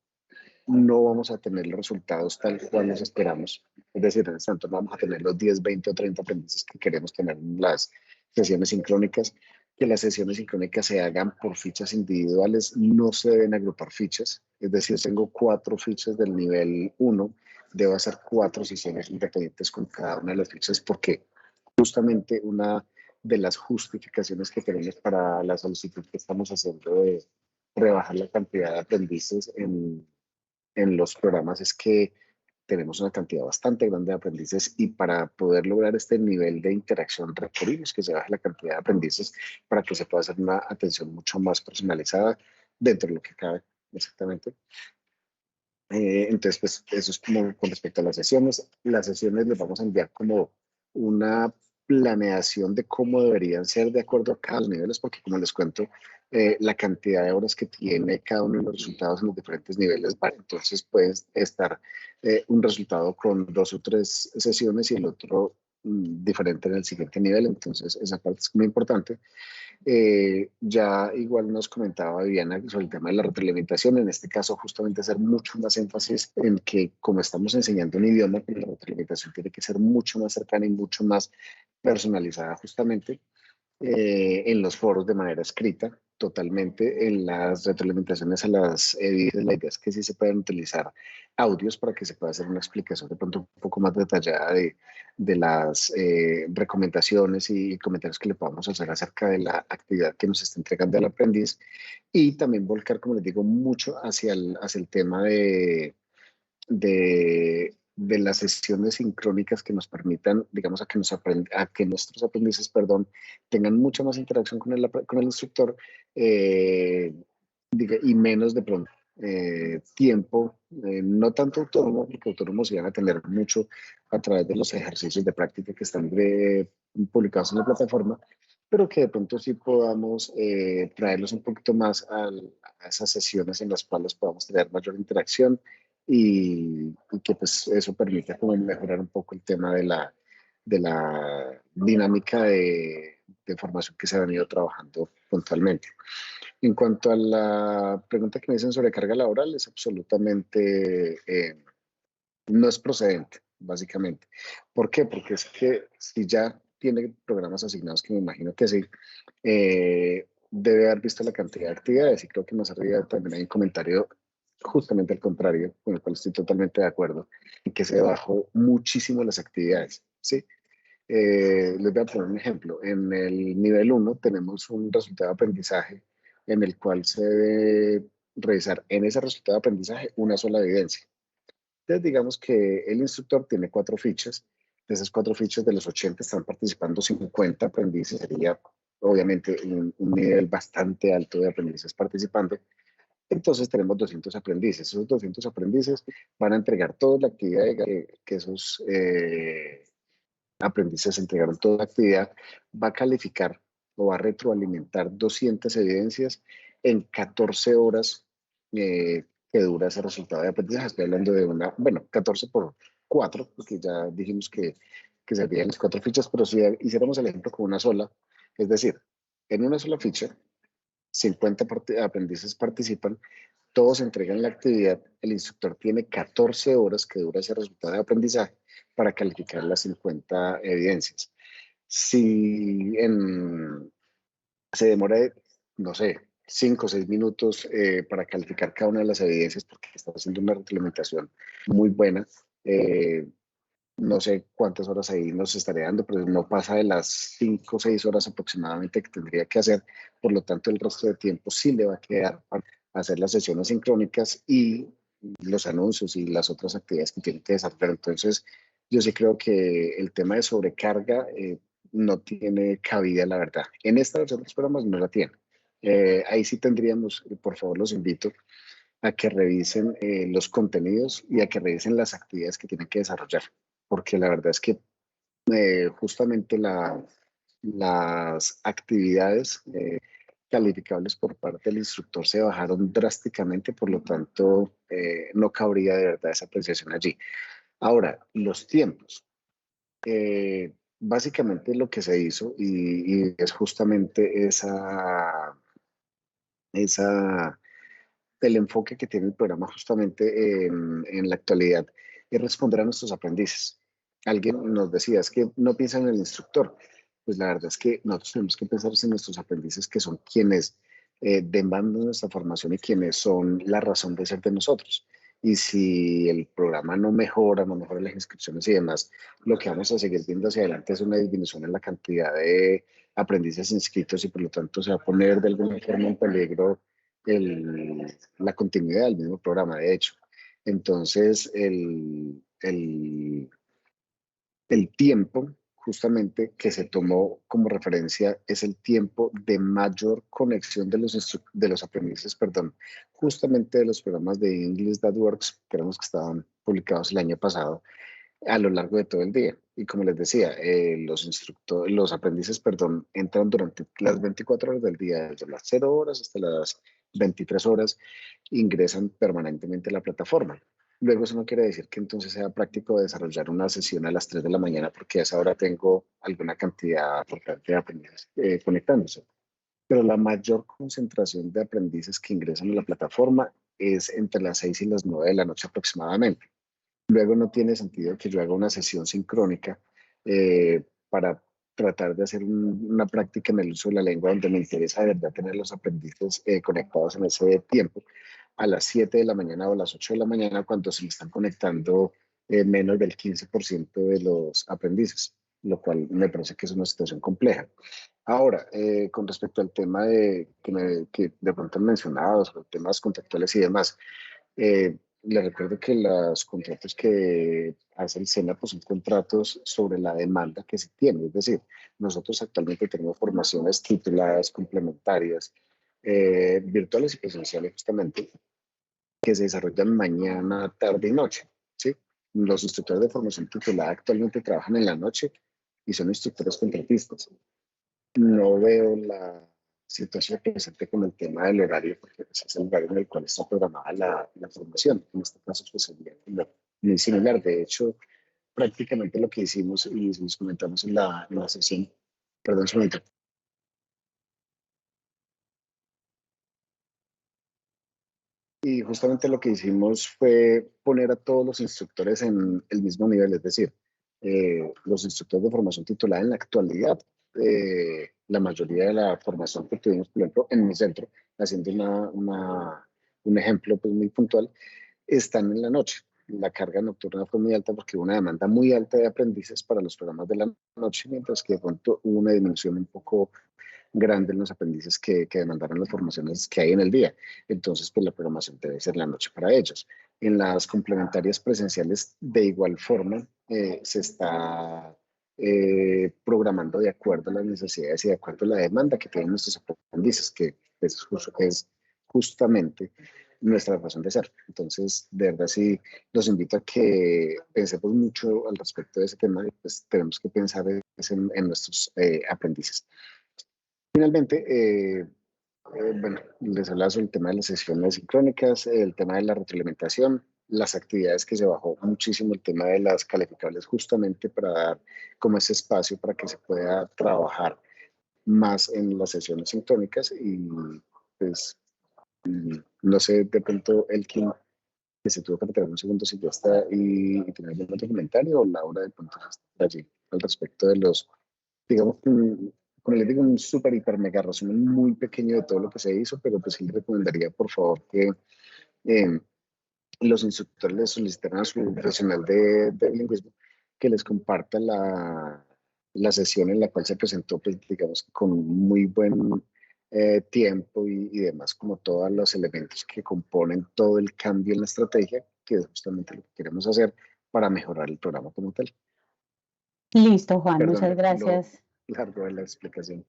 no vamos a tener los resultados tal cual los esperamos. Es decir, en este momento no vamos a tener los 10, 20 o 30 aprendices que queremos tener en las sesiones sincrónicas. Que las sesiones sincrónicas se hagan por fichas individuales, no se deben agrupar fichas. Es decir, tengo 4 fichas del nivel 1, debo hacer 4 sesiones independientes con cada una de las fichas porque justamente una de las justificaciones que tenemos para la solicitud que estamos haciendo de rebajar la cantidad de aprendices en los programas es que tenemos una cantidad bastante grande de aprendices y para poder lograr este nivel de interacción requerimos que se baje la cantidad de aprendices para que se pueda hacer una atención mucho más personalizada dentro de lo que cabe exactamente. Entonces, pues eso es como con respecto a las sesiones. Las sesiones les vamos a enviar como una planeación de cómo deberían ser de acuerdo a cada niveles, porque como les cuento, la cantidad de horas que tiene cada uno de los resultados en los diferentes niveles varía. Entonces puede estar un resultado con 2 o 3 sesiones y el otro diferente en el siguiente nivel. Entonces esa parte es muy importante. Ya igual nos comentaba Viviana sobre el tema de la retroalimentación, en este caso justamente hacer mucho más énfasis en que como estamos enseñando un idioma, la retroalimentación tiene que ser mucho más cercana y mucho más personalizada justamente en los foros de manera escrita, totalmente en las retroalimentaciones a las evidencias. La idea es que sí se puedan utilizar audios para que se pueda hacer una explicación de pronto un poco más detallada de las recomendaciones y comentarios que le podamos hacer acerca de la actividad que nos está entregando el aprendiz y también volcar, como les digo, mucho hacia el tema de las sesiones sincrónicas que nos permitan, digamos, a que nuestros aprendices, perdón, tengan mucha más interacción con el instructor y menos de pronto tiempo, no tanto autónomo, porque autónomos se van a tener mucho a través de los ejercicios de práctica que están publicados en la plataforma, pero que de pronto sí podamos traerlos un poquito más a esas sesiones en las cuales podamos tener mayor interacción y que pues eso permita como mejorar un poco el tema de la dinámica de formación que se ha venido trabajando puntualmente. En cuanto a la pregunta que me dicen sobre carga laboral, es absolutamente, no es procedente, básicamente. ¿Por qué? Porque es que si ya tiene programas asignados, que me imagino que sí, debe haber visto la cantidad de actividades y creo que más arriba también hay un comentario justamente al contrario, con el cual estoy totalmente de acuerdo, en que se bajó muchísimo las actividades, ¿sí? Les voy a poner un ejemplo. En el nivel 1 tenemos un resultado de aprendizaje en el cual se debe revisar en ese resultado de aprendizaje una sola evidencia. Entonces, digamos que el instructor tiene 4 fichas. De esas 4 fichas, de los 80 están participando 50 aprendices. Sería, obviamente, un nivel bastante alto de aprendices participando. Entonces tenemos 200 aprendices. Esos 200 aprendices van a entregar toda la actividad que esos aprendices entregaron toda la actividad, va a calificar o va a retroalimentar 200 evidencias en 14 horas que dura ese resultado de aprendizaje. Estoy hablando de 14 por 4, porque ya dijimos que serían las 4 fichas, pero si hiciéramos el ejemplo con una sola, es decir, en una sola ficha, 50 aprendices participan, todos entregan la actividad, el instructor tiene 14 horas que dura ese resultado de aprendizaje para calificar las 50 evidencias. Si se demora, no sé, 5 o 6 minutos para calificar cada una de las evidencias porque está haciendo una retroalimentación muy buena, no sé cuántas horas ahí nos estaría dando, pero no pasa de las 5 o 6 horas aproximadamente que tendría que hacer. Por lo tanto, el resto de tiempo sí le va a quedar para hacer las sesiones sincrónicas y los anuncios y las otras actividades que tiene que desarrollar. Entonces, yo sí creo que el tema de sobrecarga no tiene cabida, la verdad. En esta versión de los programas no la tiene. Ahí sí tendríamos, por favor, los invito a que revisen los contenidos y a que revisen las actividades que tienen que desarrollar, porque la verdad es que justamente las actividades calificables por parte del instructor se bajaron drásticamente, por lo tanto no cabría de verdad esa apreciación allí. Ahora, los tiempos. Básicamente lo que se hizo y es justamente el enfoque que tiene el programa justamente en la actualidad es responder a nuestros aprendices. Alguien nos decía, es que no piensan en el instructor. Pues la verdad es que nosotros tenemos que pensar en nuestros aprendices, que son quienes demandan nuestra formación y quienes son la razón de ser de nosotros. Y si el programa no mejora las inscripciones y demás, lo que vamos a seguir viendo hacia adelante es una disminución en la cantidad de aprendices inscritos y por lo tanto se va a poner de alguna forma en peligro la continuidad del mismo programa, de hecho. Entonces, el tiempo justamente que se tomó como referencia es el tiempo de mayor conexión de los aprendices, perdón, justamente de los programas de English That Works, que eran los que estaban publicados el año pasado, a lo largo de todo el día. Y como les decía, los aprendices, perdón, entran durante las 24 horas del día, desde las 0 horas hasta las 23 horas, ingresan permanentemente a la plataforma. Luego eso no quiere decir que entonces sea práctico desarrollar una sesión a las 3 de la mañana porque a esa hora tengo alguna cantidad importante de aprendices conectándose. Pero la mayor concentración de aprendices que ingresan a la plataforma es entre las 6 y las 9 de la noche aproximadamente. Luego no tiene sentido que yo haga una sesión sincrónica para tratar de hacer una práctica en el uso de la lengua donde me interesa de verdad tener los aprendices conectados en ese tiempo a las 7 de la mañana o a las 8 de la mañana cuando se me están conectando menos del 15% de los aprendices, lo cual me parece que es una situación compleja. Ahora, con respecto al tema que de pronto han mencionado, sobre temas contractuales y demás, le recuerdo que los contratos que hace el SENA pues, son contratos sobre la demanda que se tiene. Es decir, nosotros actualmente tenemos formaciones tituladas, complementarias, virtuales y presenciales justamente, que se desarrollan mañana, tarde y noche. ¿Sí? Los instructores de formación titulada actualmente trabajan en la noche y son instructores contratistas. No veo la situación presente con el tema del horario, porque ese es el horario en el cual está programada la formación. En este caso, pues sería muy similar. De hecho, prácticamente lo que hicimos y les comentamos en la sesión, perdón, un momento. Y justamente lo que hicimos fue poner a todos los instructores en el mismo nivel, es decir, los instructores de formación titulada en la actualidad, la mayoría de la formación que tuvimos, por ejemplo, en mi centro, haciendo un ejemplo pues, muy puntual, están en la noche. La carga nocturna fue muy alta porque hubo una demanda muy alta de aprendices para los programas de la noche, mientras que de pronto hubo una disminución un poco grande en los aprendices que demandaron las formaciones que hay en el día. Entonces, pues la programación debe ser la noche para ellos. En las complementarias presenciales, de igual forma, se está programando de acuerdo a las necesidades y de acuerdo a la demanda que tienen nuestros aprendices, que es justamente nuestra razón de ser. Entonces, de verdad, sí, los invito a que pensemos mucho al respecto de ese tema y pues tenemos que pensar en nuestros aprendices. Finalmente, bueno, les hablaba sobre el tema de las sesiones sincrónicas, el tema de la retroalimentación, las actividades que se bajó muchísimo, el tema de las calificables, justamente para dar como ese espacio para que se pueda trabajar más en las sesiones sincrónicas y pues no sé, de pronto Elkin, que se tuvo que retirar un segundo si ya está y tener algún otro comentario o Laura de pronto está allí al respecto de los, digamos, como les digo, un súper, hiper, mega resumen muy pequeño de todo lo que se hizo, pero pues sí les recomendaría, por favor, que los instructores les solicitaran a su profesional de bilingüismo que les comparta la sesión en la cual se presentó, pues digamos, con muy buen tiempo y demás, como todos los elementos que componen todo el cambio en la estrategia, que es justamente lo que queremos hacer para mejorar el programa como tal. Listo, Juan, Perdón, muchas gracias. largo de la explicación.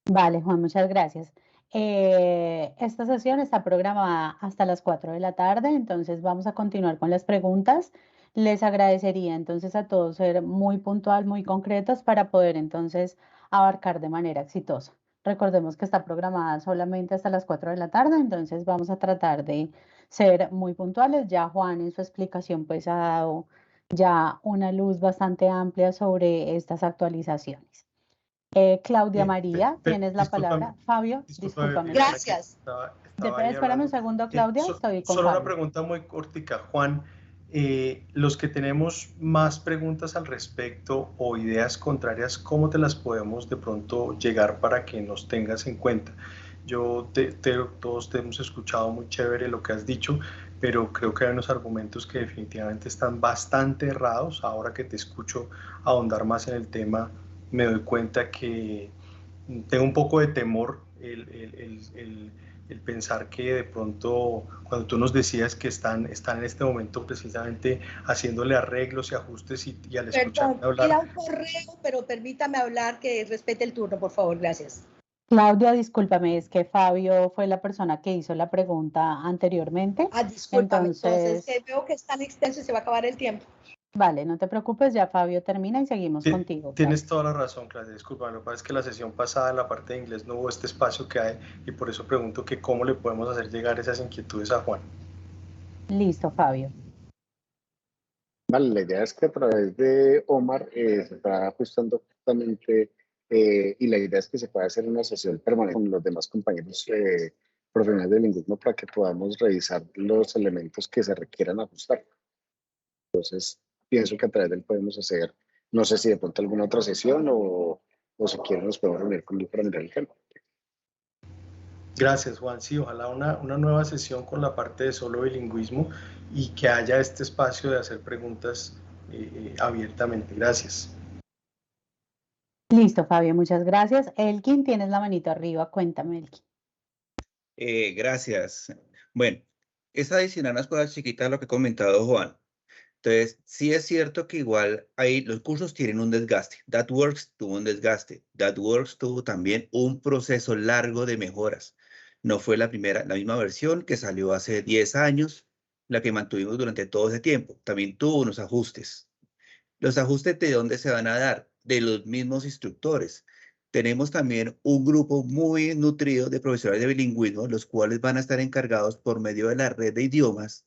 Vale, Juan, muchas gracias. Esta sesión está programada hasta las 4 de la tarde, entonces vamos a continuar con las preguntas. Les agradecería entonces a todos ser muy puntual, muy concretos para poder entonces abarcar de manera exitosa. Recordemos que está programada solamente hasta las 4 de la tarde, entonces vamos a tratar de ser muy puntuales. Ya Juan en su explicación pues ha dado ya una luz bastante amplia sobre estas actualizaciones. Claudia María, tienes la palabra. Fabio, discúlpame. Viviana, que Gracias. estaba ahí Espérame un hablando. segundo, Claudia. Estoy con Solo una Fabio. pregunta muy cortica, Juan. Los que tenemos más preguntas al respecto o ideas contrarias, ¿cómo te las podemos de pronto llegar para que nos tengas en cuenta? Todos te hemos escuchado muy chévere lo que has dicho, pero creo que hay unos argumentos que definitivamente están bastante errados. Ahora que te escucho ahondar más en el tema, me doy cuenta que tengo un poco de temor el pensar que de pronto, cuando tú nos decías que están en este momento precisamente haciéndole arreglos y ajustes y al escucharme Perdón, hablar. era un correo, pero permítame hablar, que respete el turno, por favor, gracias. Claudia, discúlpame, es que Fabio fue la persona que hizo la pregunta anteriormente. Discúlpame, entonces Entonces, veo que es tan extenso y se va a acabar el tiempo. vale, no te preocupes, ya Fabio termina y seguimos contigo. Tienes toda la razón, Claudia, disculpa, lo que pasa es que la sesión pasada en la parte de inglés no hubo este espacio que hay y por eso pregunto que cómo le podemos hacer llegar esas inquietudes a Juan. Listo, Fabio. Vale, la idea es que a través de Omar se está ajustando justamente y la idea es que se pueda hacer una sesión permanente con los demás compañeros profesionales de lingüismo para que podamos revisar los elementos que se requieran ajustar. Entonces, pienso que a través de él podemos hacer, no sé si de pronto alguna otra sesión o si quieren nos podemos reunir con él para mirar el tema. Gracias, Juan. Sí, ojalá una nueva sesión con la parte de solo bilingüismo y que haya este espacio de hacer preguntas abiertamente. Gracias. Listo, Fabio, muchas gracias. Elkin, tienes la manito arriba. Cuéntame, Elkin. Gracias. Bueno, es adicional unas cosas chiquitas a lo que ha comentado Juan. Entonces, sí es cierto que igual ahí los cursos tienen un desgaste. ThatWorks tuvo un desgaste. ThatWorks tuvo también un proceso largo de mejoras. No fue la misma versión que salió hace 10 años, la que mantuvimos durante todo ese tiempo. También tuvo unos ajustes. ¿Los ajustes de dónde se van a dar? De los mismos instructores. Tenemos también un grupo muy nutrido de profesores de bilingüismo, los cuales van a estar encargados por medio de la red de idiomas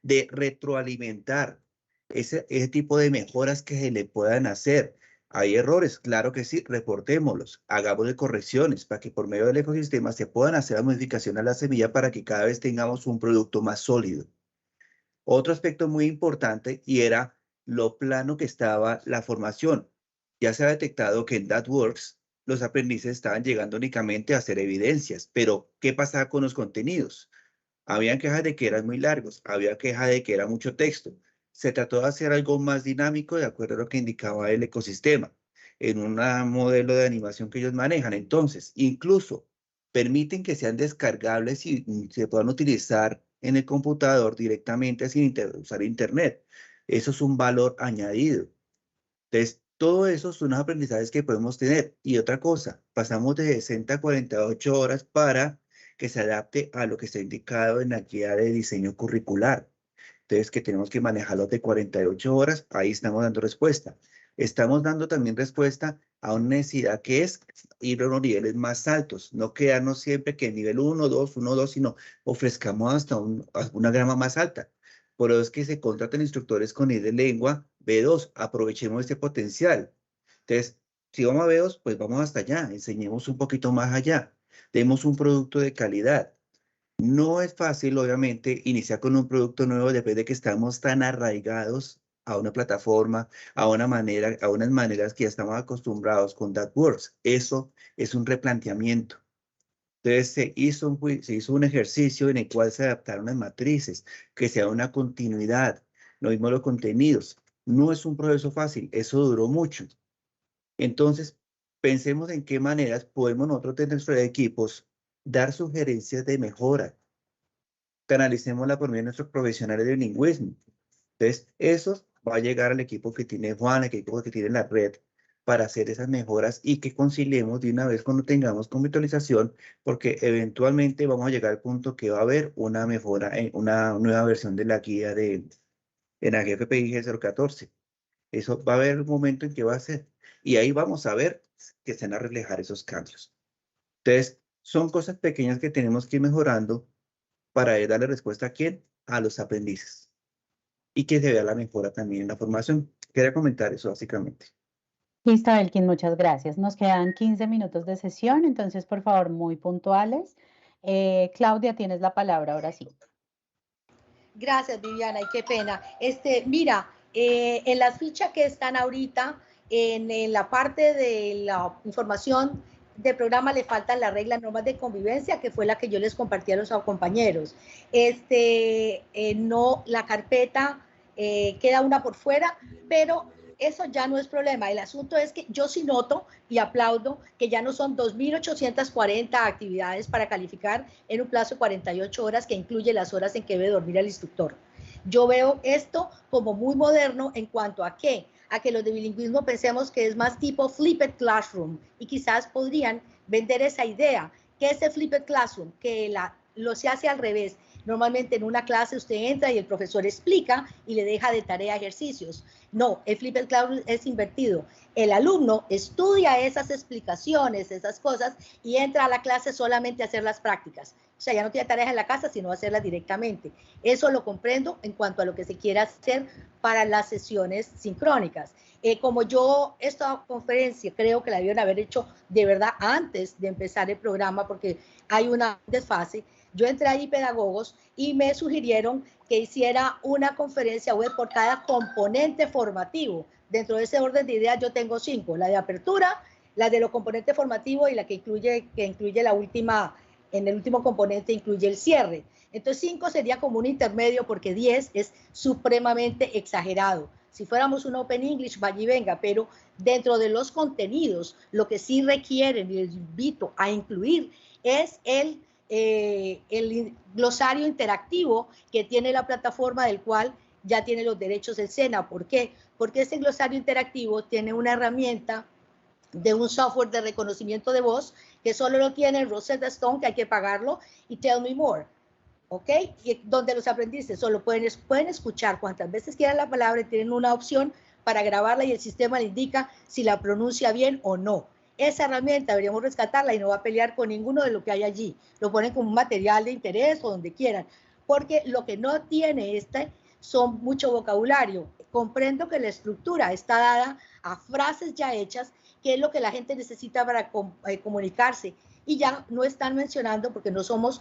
de retroalimentar ese tipo de mejoras que se le puedan hacer. ¿Hay errores? Claro que sí, reportémoslos, hagámosle correcciones para que por medio del ecosistema se puedan hacer las modificaciones a la semilla para que cada vez tengamos un producto más sólido. Otro aspecto muy importante y era lo plano que estaba la formación. Ya se ha detectado que en ThatWorks los aprendices estaban llegando únicamente a hacer evidencias, pero ¿qué pasaba con los contenidos? Habían quejas de que eran muy largos, había quejas de que era mucho texto. Se trató de hacer algo más dinámico de acuerdo a lo que indicaba el ecosistema en un modelo de animación que ellos manejan. Entonces, incluso permiten que sean descargables y se puedan utilizar en el computador directamente sin usar internet. Eso es un valor añadido. Entonces, todo eso son los aprendizajes que podemos tener. Y otra cosa, pasamos de 60 a 48 horas para que se adapte a lo que está indicado en la guía de diseño curricular. Entonces, que tenemos que manejarlo de 48 horas, ahí estamos dando respuesta. Estamos dando también respuesta a una necesidad que es ir a unos niveles más altos, no quedarnos siempre que nivel 1, 2, 1, 2, sino ofrezcamos hasta una grama más alta. Por eso es que se contratan instructores con nivel de lengua B2, aprovechemos este potencial. Entonces, si vamos a B2, pues vamos hasta allá, enseñemos un poquito más allá, demos un producto de calidad. No es fácil, obviamente, iniciar con un producto nuevo después de que estamos tan arraigados a una plataforma, a unas maneras que ya estamos acostumbrados con ThatWorks. Eso es un replanteamiento. Entonces se hizo un ejercicio en el cual se adaptaron las matrices, que sea una continuidad, lo mismo los contenidos. No es un proceso fácil, eso duró mucho. Entonces, pensemos en qué maneras podemos nosotros de nuestros equipos dar sugerencias de mejora. Canalicémosla por medio de nuestros profesionales de bilingüismo. Entonces, eso va a llegar al equipo que tiene Juan, al equipo que tiene la red, para hacer esas mejoras y que conciliemos de una vez cuando tengamos con virtualización, porque eventualmente vamos a llegar al punto que va a haber una mejora, una nueva versión de la guía de la GFPI G014. Eso va a haber un momento en que va a ser. Y ahí vamos a ver que se van a reflejar esos cambios. Entonces, son cosas pequeñas que tenemos que ir mejorando para darle respuesta a quién, a los aprendices. Y que se vea la mejora también en la formación. Quería comentar eso básicamente. Listo, Elkin, muchas gracias. Nos quedan 15 minutos de sesión, entonces, por favor, muy puntuales. Claudia, tienes la palabra ahora sí. Gracias, Viviana, y qué pena. Mira, en las fichas que están ahorita, en la parte de la información del programa le faltan las reglas, normas de convivencia, que fue la que yo les compartí a los compañeros. No, la carpeta queda una por fuera, pero eso ya no es problema. El asunto es que yo sí noto y aplaudo que ya no son 2.840 actividades para calificar en un plazo de 48 horas, que incluye las horas en que debe dormir el instructor. Yo veo esto como muy moderno en cuanto a qué, a que los de bilingüismo pensemos que es más tipo flipped classroom, y quizás podrían vender esa idea. ¿Qué es el flipped classroom? Que lo se hace al revés. Normalmente en una clase usted entra y el profesor explica y le deja de tarea ejercicios. No, el flipped classroom es invertido. El alumno estudia esas explicaciones, esas cosas, y entra a la clase solamente a hacer las prácticas. O sea, ya no tiene tareas en la casa, sino hacerlas directamente. Eso lo comprendo en cuanto a lo que se quiera hacer para las sesiones sincrónicas. Como yo, esta conferencia creo que la debieron haber hecho de verdad antes de empezar el programa, porque hay una desfase. Yo entré allí pedagogos y me sugirieron que hiciera una conferencia web por cada componente formativo. Dentro de ese orden de ideas yo tengo 5, la de apertura, la de los componentes formativos y la que incluye la última, en el último componente incluye el cierre. Entonces 5 sería como un intermedio, porque 10 es supremamente exagerado. Si fuéramos un Open English, vaya y venga, pero dentro de los contenidos, lo que sí requieren, y les invito a incluir, es el glosario interactivo que tiene la plataforma, del cual ya tiene los derechos el SENA. ¿Por qué? Porque ese glosario interactivo tiene una herramienta de un software de reconocimiento de voz que solo lo tiene Rosetta Stone, que hay que pagarlo, y Tell Me More. ¿Ok? Y donde los aprendices solo pueden escuchar cuantas veces quieran la palabra, y tienen una opción para grabarla y el sistema le indica si la pronuncia bien o no. Esa herramienta deberíamos rescatarla y no va a pelear con ninguno de lo que hay allí. Lo ponen como un material de interés o donde quieran, porque lo que no tiene son mucho vocabulario. Comprendo que la estructura está dada a frases ya hechas, que es lo que la gente necesita para comunicarse, y ya no están mencionando, porque no somos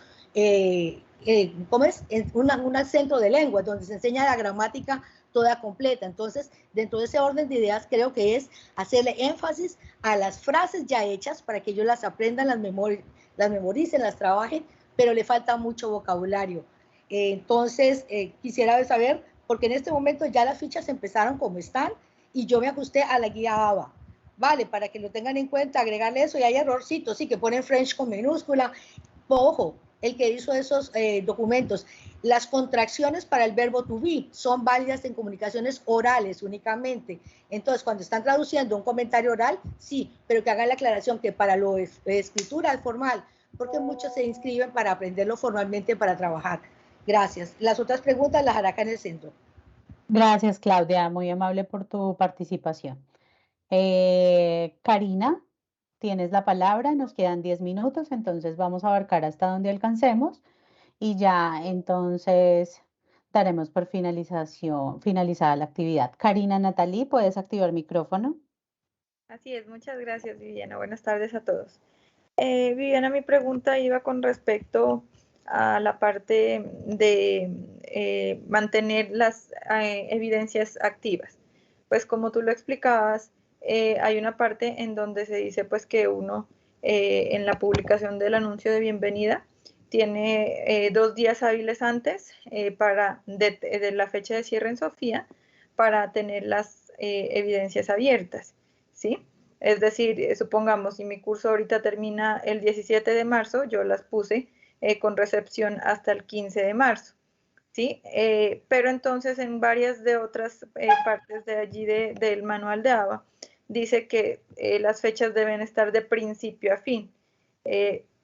¿cómo es? Un centro de lengua donde se enseña la gramática toda completa. Entonces, dentro de ese orden de ideas, creo que es hacerle énfasis a las frases ya hechas para que ellos las aprendan, las memoricen, las trabajen, pero le falta mucho vocabulario. Entonces, quisiera saber, porque en este momento ya las fichas empezaron como están y yo me ajusté a la guía ABA. Vale, para que lo tengan en cuenta, agregarle eso, y hay errorcitos, sí, que ponen French con minúscula. Ojo, el que hizo esos documentos, las contracciones para el verbo to be son válidas en comunicaciones orales únicamente. Entonces, cuando están traduciendo un comentario oral, sí, pero que hagan la aclaración que para lo escritura formal, porque muchos se inscriben para aprenderlo formalmente para trabajar. Gracias. Las otras preguntas las hará acá en el centro. Gracias, Claudia, muy amable por tu participación. Karina, tienes la palabra, nos quedan 10 minutos, entonces vamos a abarcar hasta donde alcancemos y ya entonces daremos por finalizada la actividad. Karina Natalí, ¿puedes activar micrófono? Así es, muchas gracias, Viviana. Buenas tardes a todos. Viviana, mi pregunta iba con respecto a la parte de mantener las evidencias activas. Pues como tú lo explicabas, hay una parte en donde se dice pues que uno en la publicación del anuncio de bienvenida tiene 2 días hábiles antes de la fecha de cierre en Sofía para tener las evidencias abiertas, ¿sí? Es decir, supongamos, si mi curso ahorita termina el 17 de marzo, yo las puse con recepción hasta el 15 de marzo, ¿sí? Pero entonces en varias de otras partes de allí del manual de ABA, dice que las fechas deben estar de principio a fin.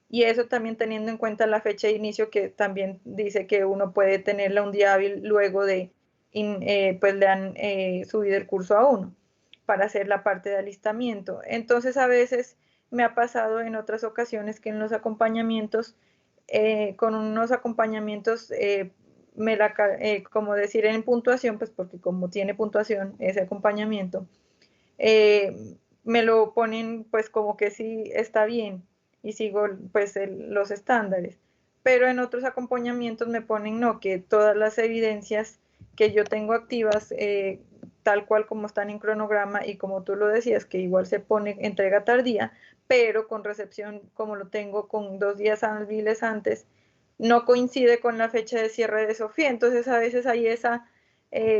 Y eso también teniendo en cuenta la fecha de inicio, que también dice que uno puede tenerla un día hábil luego de, pues le han subido el curso a uno para hacer la parte de alistamiento. Entonces a veces me ha pasado en otras ocasiones que en los acompañamientos, con unos acompañamientos, como decir en puntuación, pues porque como tiene puntuación ese acompañamiento, me lo ponen pues como que sí está bien y sigo pues los estándares, pero en otros acompañamientos me ponen no, que todas las evidencias que yo tengo activas, tal cual como están en cronograma y como tú lo decías, que igual se pone entrega tardía, pero con recepción como lo tengo con 2 días hábiles antes, no coincide con la fecha de cierre de Sofía, entonces a veces hay esa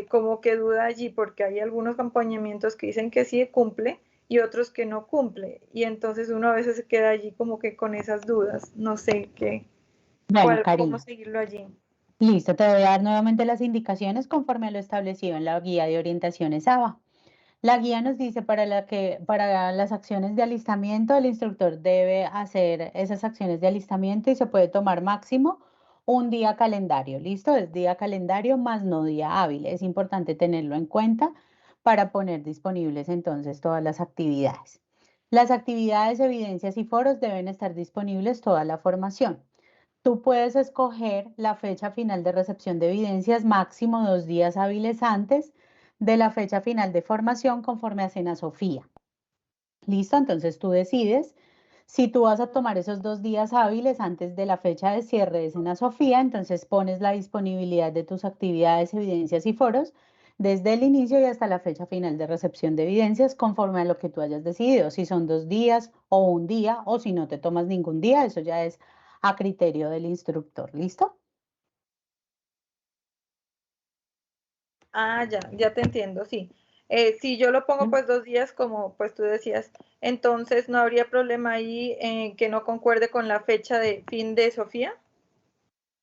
como que duda allí, porque hay algunos acompañamientos que dicen que sí cumple y otros que no cumple, y entonces uno a veces se queda allí como que con esas dudas, no sé qué, Bueno, cómo Karina, seguirlo allí. listo, te voy a dar nuevamente las indicaciones conforme a lo establecido en la guía de orientaciones ABA. La guía nos dice para las acciones de alistamiento, el instructor debe hacer esas acciones de alistamiento y se puede tomar máximo un día calendario. ¿Listo? Es día calendario más no día hábil. Es importante tenerlo en cuenta para poner disponibles entonces todas las actividades. Las actividades, evidencias y foros deben estar disponibles toda la formación. Tú puedes escoger la fecha final de recepción de evidencias máximo 2 días hábiles antes de la fecha final de formación conforme a Sena Sofía. ¿Listo? Entonces tú decides si tú vas a tomar esos 2 días hábiles antes de la fecha de cierre de Sena Sofía, entonces pones la disponibilidad de tus actividades, evidencias y foros desde el inicio y hasta la fecha final de recepción de evidencias conforme a lo que tú hayas decidido, si son 2 días o un día o si no te tomas ningún día, eso ya es a criterio del instructor. ¿Listo? Ah, ya te entiendo, sí. Si yo lo pongo pues 2 días, como pues tú decías, entonces no habría problema ahí en que no concuerde con la fecha de fin de Sofía.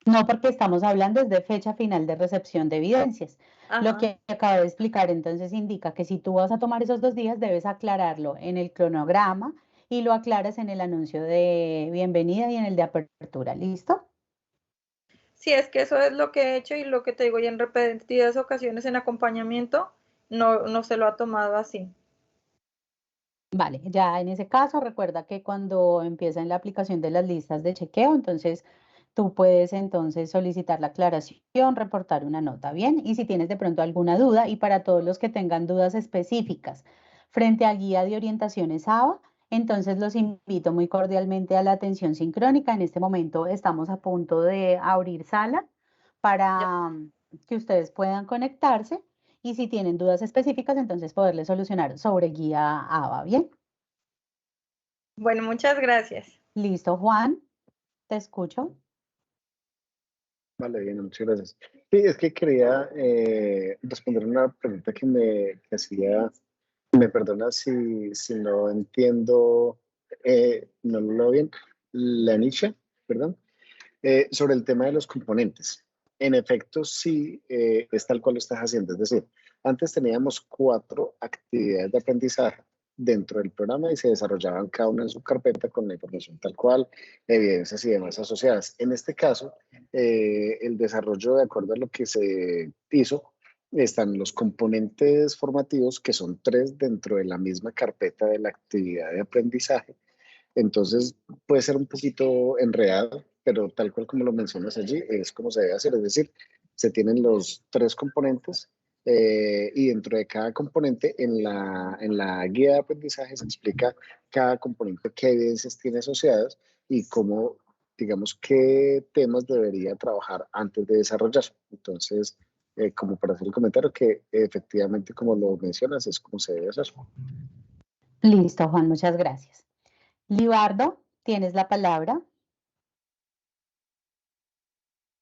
No, porque estamos hablando de fecha final de recepción de evidencias. Lo Ajá. que acabo de explicar entonces indica que si tú vas a tomar esos 2 días, debes aclararlo en el cronograma y lo aclaras en el anuncio de bienvenida y en el de apertura. ¿Listo? Sí, es que eso es lo que he hecho y lo que te digo, y en repetidas ocasiones en acompañamiento no se lo ha tomado así. Vale, ya en ese caso recuerda que cuando empieza en la aplicación de las listas de chequeo, entonces tú puedes entonces solicitar la aclaración, reportar una nota, ¿bien? Y si tienes de pronto alguna duda, y para todos los que tengan dudas específicas frente a guía de orientaciones ABA, entonces los invito muy cordialmente a la atención sincrónica. En este momento estamos a punto de abrir sala para que ustedes puedan conectarse y si tienen dudas específicas, entonces poderles solucionar sobre guía ABA, ¿bien? Bueno, muchas gracias. Listo, Juan, te escucho. Vale, bien, muchas gracias. Sí, es que quería responder una pregunta que hacía, me perdona si no entiendo, no lo leo bien, la nicha, perdón, sobre el tema de los componentes. En efecto, sí, es tal cual lo estás haciendo. Es decir, antes teníamos 4 actividades de aprendizaje dentro del programa y se desarrollaban cada una en su carpeta con la información tal cual, evidencias y demás asociadas. En este caso, el desarrollo, de acuerdo a lo que se hizo, están los componentes formativos, que son 3 dentro de la misma carpeta de la actividad de aprendizaje. Entonces puede ser un poquito enredado, pero tal cual como lo mencionas allí, es como se debe hacer. Es decir, se tienen los 3 componentes y dentro de cada componente en la guía de aprendizaje se explica cada componente qué evidencias tiene asociadas y cómo, digamos, qué temas debería trabajar antes de desarrollar. Entonces, como para hacer el comentario que efectivamente, como lo mencionas, es como se debe hacer. Listo, Juan, muchas gracias. Libardo, tienes la palabra.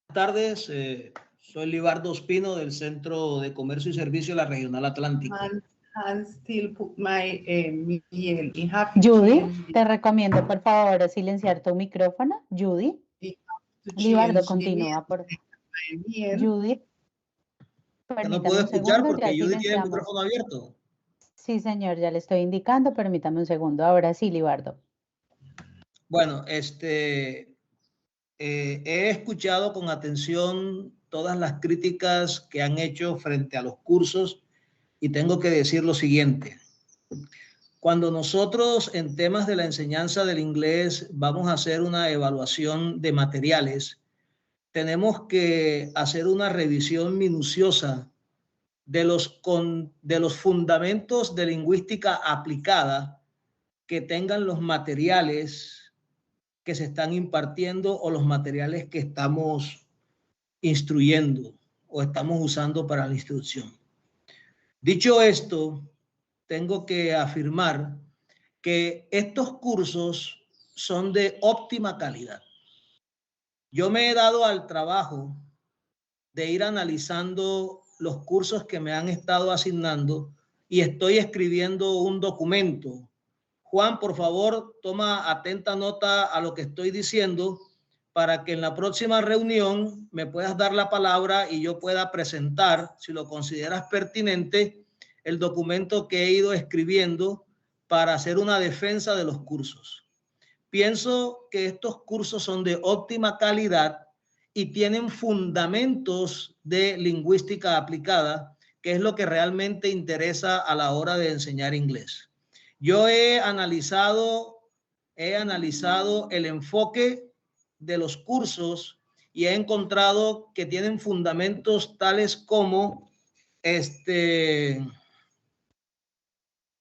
Buenas tardes. Soy Libardo Ospino del Centro de Comercio y Servicio de la Regional Atlántico. Judy, te recomiendo por favor silenciar tu micrófono. Judy. Libardo, continúa por Judy. Ya no puedo Permítame un escuchar segundo, porque ya Judy tiene el silenciamos. micrófono abierto. Sí, señor, ya le estoy indicando. Permítame un segundo. Ahora sí, Libardo. Bueno, he escuchado con atención todas las críticas que han hecho frente a los cursos y tengo que decir lo siguiente. Cuando nosotros en temas de la enseñanza del inglés vamos a hacer una evaluación de materiales, tenemos que hacer una revisión minuciosa de los fundamentos de lingüística aplicada que tengan los materiales que se están impartiendo o los materiales que estamos instruyendo o estamos usando para la instrucción. Dicho esto, tengo que afirmar que estos cursos son de óptima calidad. Yo me he dado al trabajo de ir analizando los cursos que me han estado asignando y estoy escribiendo un documento. Juan, por favor, toma atenta nota a lo que estoy diciendo para que en la próxima reunión me puedas dar la palabra y yo pueda presentar, si lo consideras pertinente, el documento que he ido escribiendo para hacer una defensa de los cursos. Pienso que estos cursos son de óptima calidad y tienen fundamentos de lingüística aplicada, que es lo que realmente interesa a la hora de enseñar inglés. Yo he analizado el enfoque de los cursos y he encontrado que tienen fundamentos tales como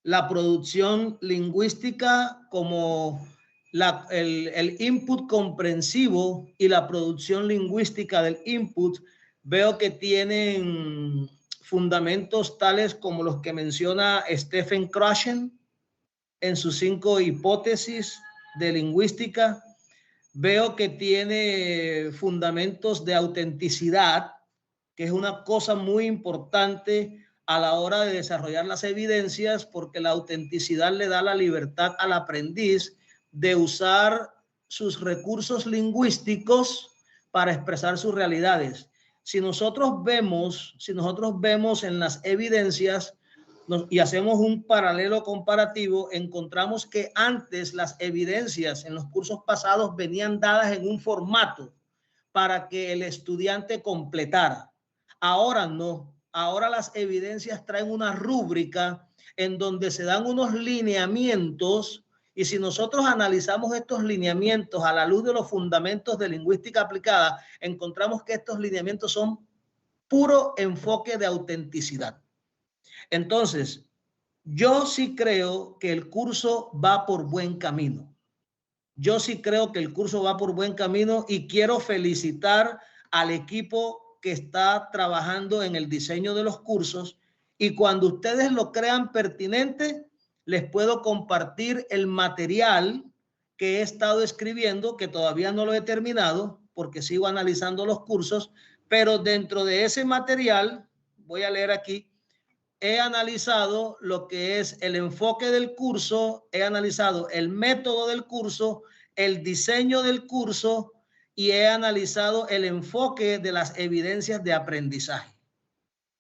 la producción lingüística, como el input comprensivo y la producción lingüística del input. Veo que tienen fundamentos tales como los que menciona Stephen Krashen en sus 5 hipótesis de lingüística. Veo que tiene fundamentos de autenticidad, que es una cosa muy importante a la hora de desarrollar las evidencias, porque la autenticidad le da la libertad al aprendiz de usar sus recursos lingüísticos para expresar sus realidades. Si nosotros vemos en las evidencias y hacemos un paralelo comparativo, encontramos que antes las evidencias en los cursos pasados venían dadas en un formato para que el estudiante completara. Ahora no. Ahora las evidencias traen una rúbrica en donde se dan unos lineamientos, y si nosotros analizamos estos lineamientos a la luz de los fundamentos de lingüística aplicada, encontramos que estos lineamientos son puro enfoque de autenticidad. Entonces, yo sí creo que el curso va por buen camino. Yo sí creo que el curso va por buen camino y quiero felicitar al equipo que está trabajando en el diseño de los cursos, y cuando ustedes lo crean pertinente, les puedo compartir el material que he estado escribiendo, que todavía no lo he terminado porque sigo analizando los cursos, pero dentro de ese material, voy a leer aquí, he analizado lo que es el enfoque del curso, he analizado el método del curso, el diseño del curso y he analizado el enfoque de las evidencias de aprendizaje.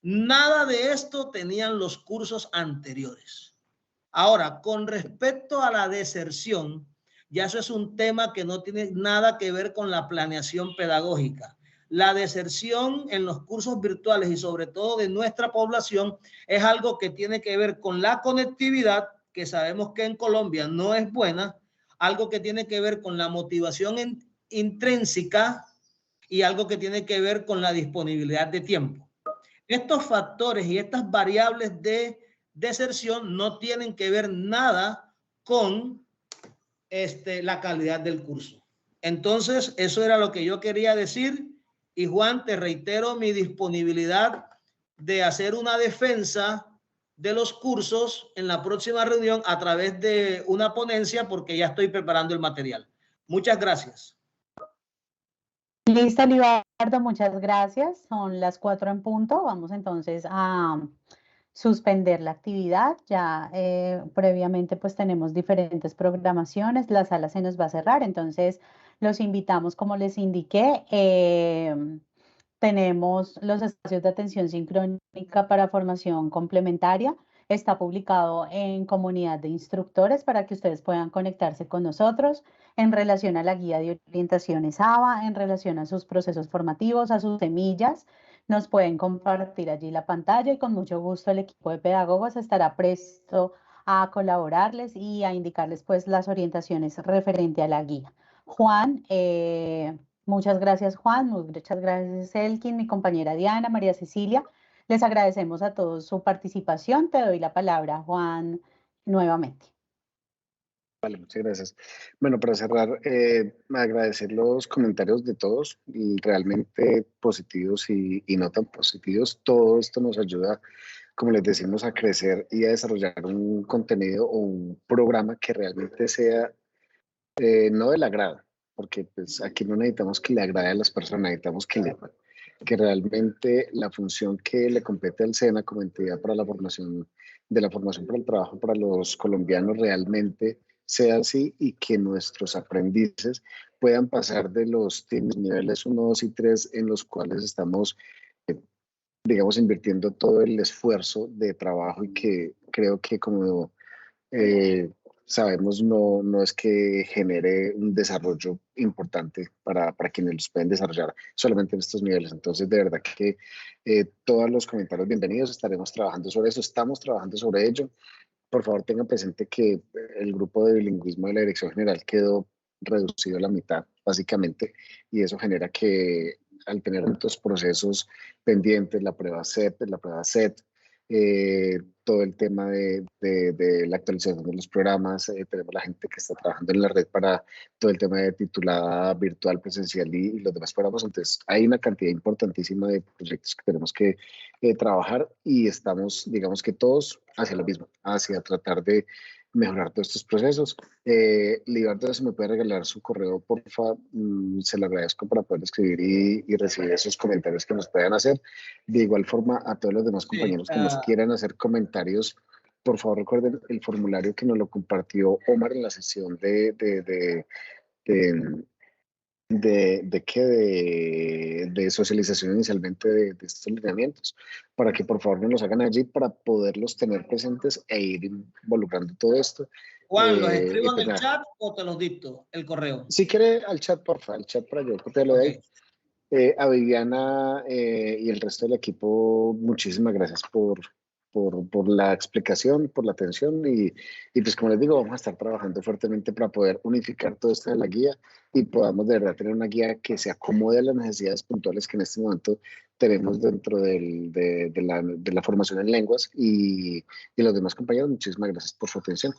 Nada de esto tenían los cursos anteriores. Ahora, con respecto a la deserción, ya eso es un tema que no tiene nada que ver con la planeación pedagógica. La deserción en los cursos virtuales y sobre todo de nuestra población es algo que tiene que ver con la conectividad, que sabemos que en Colombia no es buena, algo que tiene que ver con la motivación intrínseca y algo que tiene que ver con la disponibilidad de tiempo. Estos factores y estas variables de deserción no tienen que ver nada con la calidad del curso. Entonces, eso era lo que yo quería decir. Y Juan, te reitero mi disponibilidad de hacer una defensa de los cursos en la próxima reunión a través de una ponencia, porque ya estoy preparando el material. Muchas gracias. Listo, Libardo, muchas gracias. Son las 4 en punto. Vamos entonces a suspender la actividad. Ya previamente pues tenemos diferentes programaciones. La sala se nos va a cerrar, entonces los invitamos, como les indiqué. Tenemos los espacios de atención sincrónica para formación complementaria. Está publicado en comunidad de instructores para que ustedes puedan conectarse con nosotros en relación a la guía de orientaciones ABA, en relación a sus procesos formativos, a sus semillas. Nos pueden compartir allí la pantalla y con mucho gusto el equipo de pedagogos estará presto a colaborarles y a indicarles pues las orientaciones referente a la guía. Juan, muchas gracias Juan, muchas gracias Elkin, mi compañera Diana, María Cecilia. Les agradecemos a todos su participación. Te doy la palabra, Juan, nuevamente. Vale, muchas gracias. Bueno, para cerrar, agradecer los comentarios de todos, y realmente positivos y no tan positivos. Todo esto nos ayuda, como les decimos, a crecer y a desarrollar un contenido o un programa que realmente sea no del agrado, porque pues aquí no necesitamos que le agrade a las personas, necesitamos que realmente la función que le compete al SENA como entidad para la formación, de la formación para el trabajo para los colombianos realmente sea así, y que nuestros aprendices puedan pasar de los niveles 1, 2 y 3 en los cuales estamos, digamos, invirtiendo todo el esfuerzo de trabajo, y que creo que como sabemos, no es que genere un desarrollo importante para quienes los pueden desarrollar solamente en estos niveles. Entonces, de verdad que todos los comentarios bienvenidos, estaremos trabajando sobre eso, estamos trabajando sobre ello. Por favor, tengan presente que el grupo de bilingüismo de la Dirección General quedó reducido a la mitad, básicamente, y eso genera que al tener tantos procesos pendientes, la prueba CEP, la prueba SET, todo el tema de la actualización de los programas, tenemos la gente que está trabajando en la red para todo el tema de titulada virtual, presencial y los demás programas. Entonces, hay una cantidad importantísima de proyectos que tenemos que trabajar, y estamos, digamos que todos, hacia lo mismo, hacia tratar de mejorar todos estos procesos. Libardo, si me puede regalar su correo, porfa, se lo agradezco para poder escribir y recibir esos comentarios que nos puedan hacer. De igual forma, a todos los demás compañeros que nos quieran hacer comentarios, por favor recuerden el formulario que nos lo compartió Omar en la sesión de socialización inicialmente de estos lineamientos, para que por favor nos los hagan allí para poderlos tener presentes e ir involucrando todo esto. Juan, ¿los escribo en el chat o te los dicto el correo? Si quiere al chat, porfa, el chat para yo copiarlo de ahí. A Viviana y el resto del equipo, muchísimas gracias por la explicación, por la atención, y pues como les digo, vamos a estar trabajando fuertemente para poder unificar todo esto de la guía y podamos de verdad tener una guía que se acomode a las necesidades puntuales que en este momento tenemos dentro de la formación en lenguas, y los demás compañeros. Muchísimas gracias por su atención.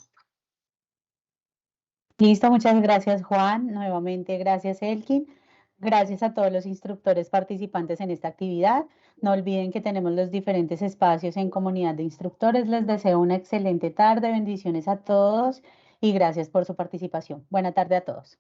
Listo, muchas gracias Juan, nuevamente gracias Elkin. Gracias a todos los instructores participantes en esta actividad. No olviden que tenemos los diferentes espacios en comunidad de instructores. Les deseo una excelente tarde, bendiciones a todos y gracias por su participación. Buena tarde a todos.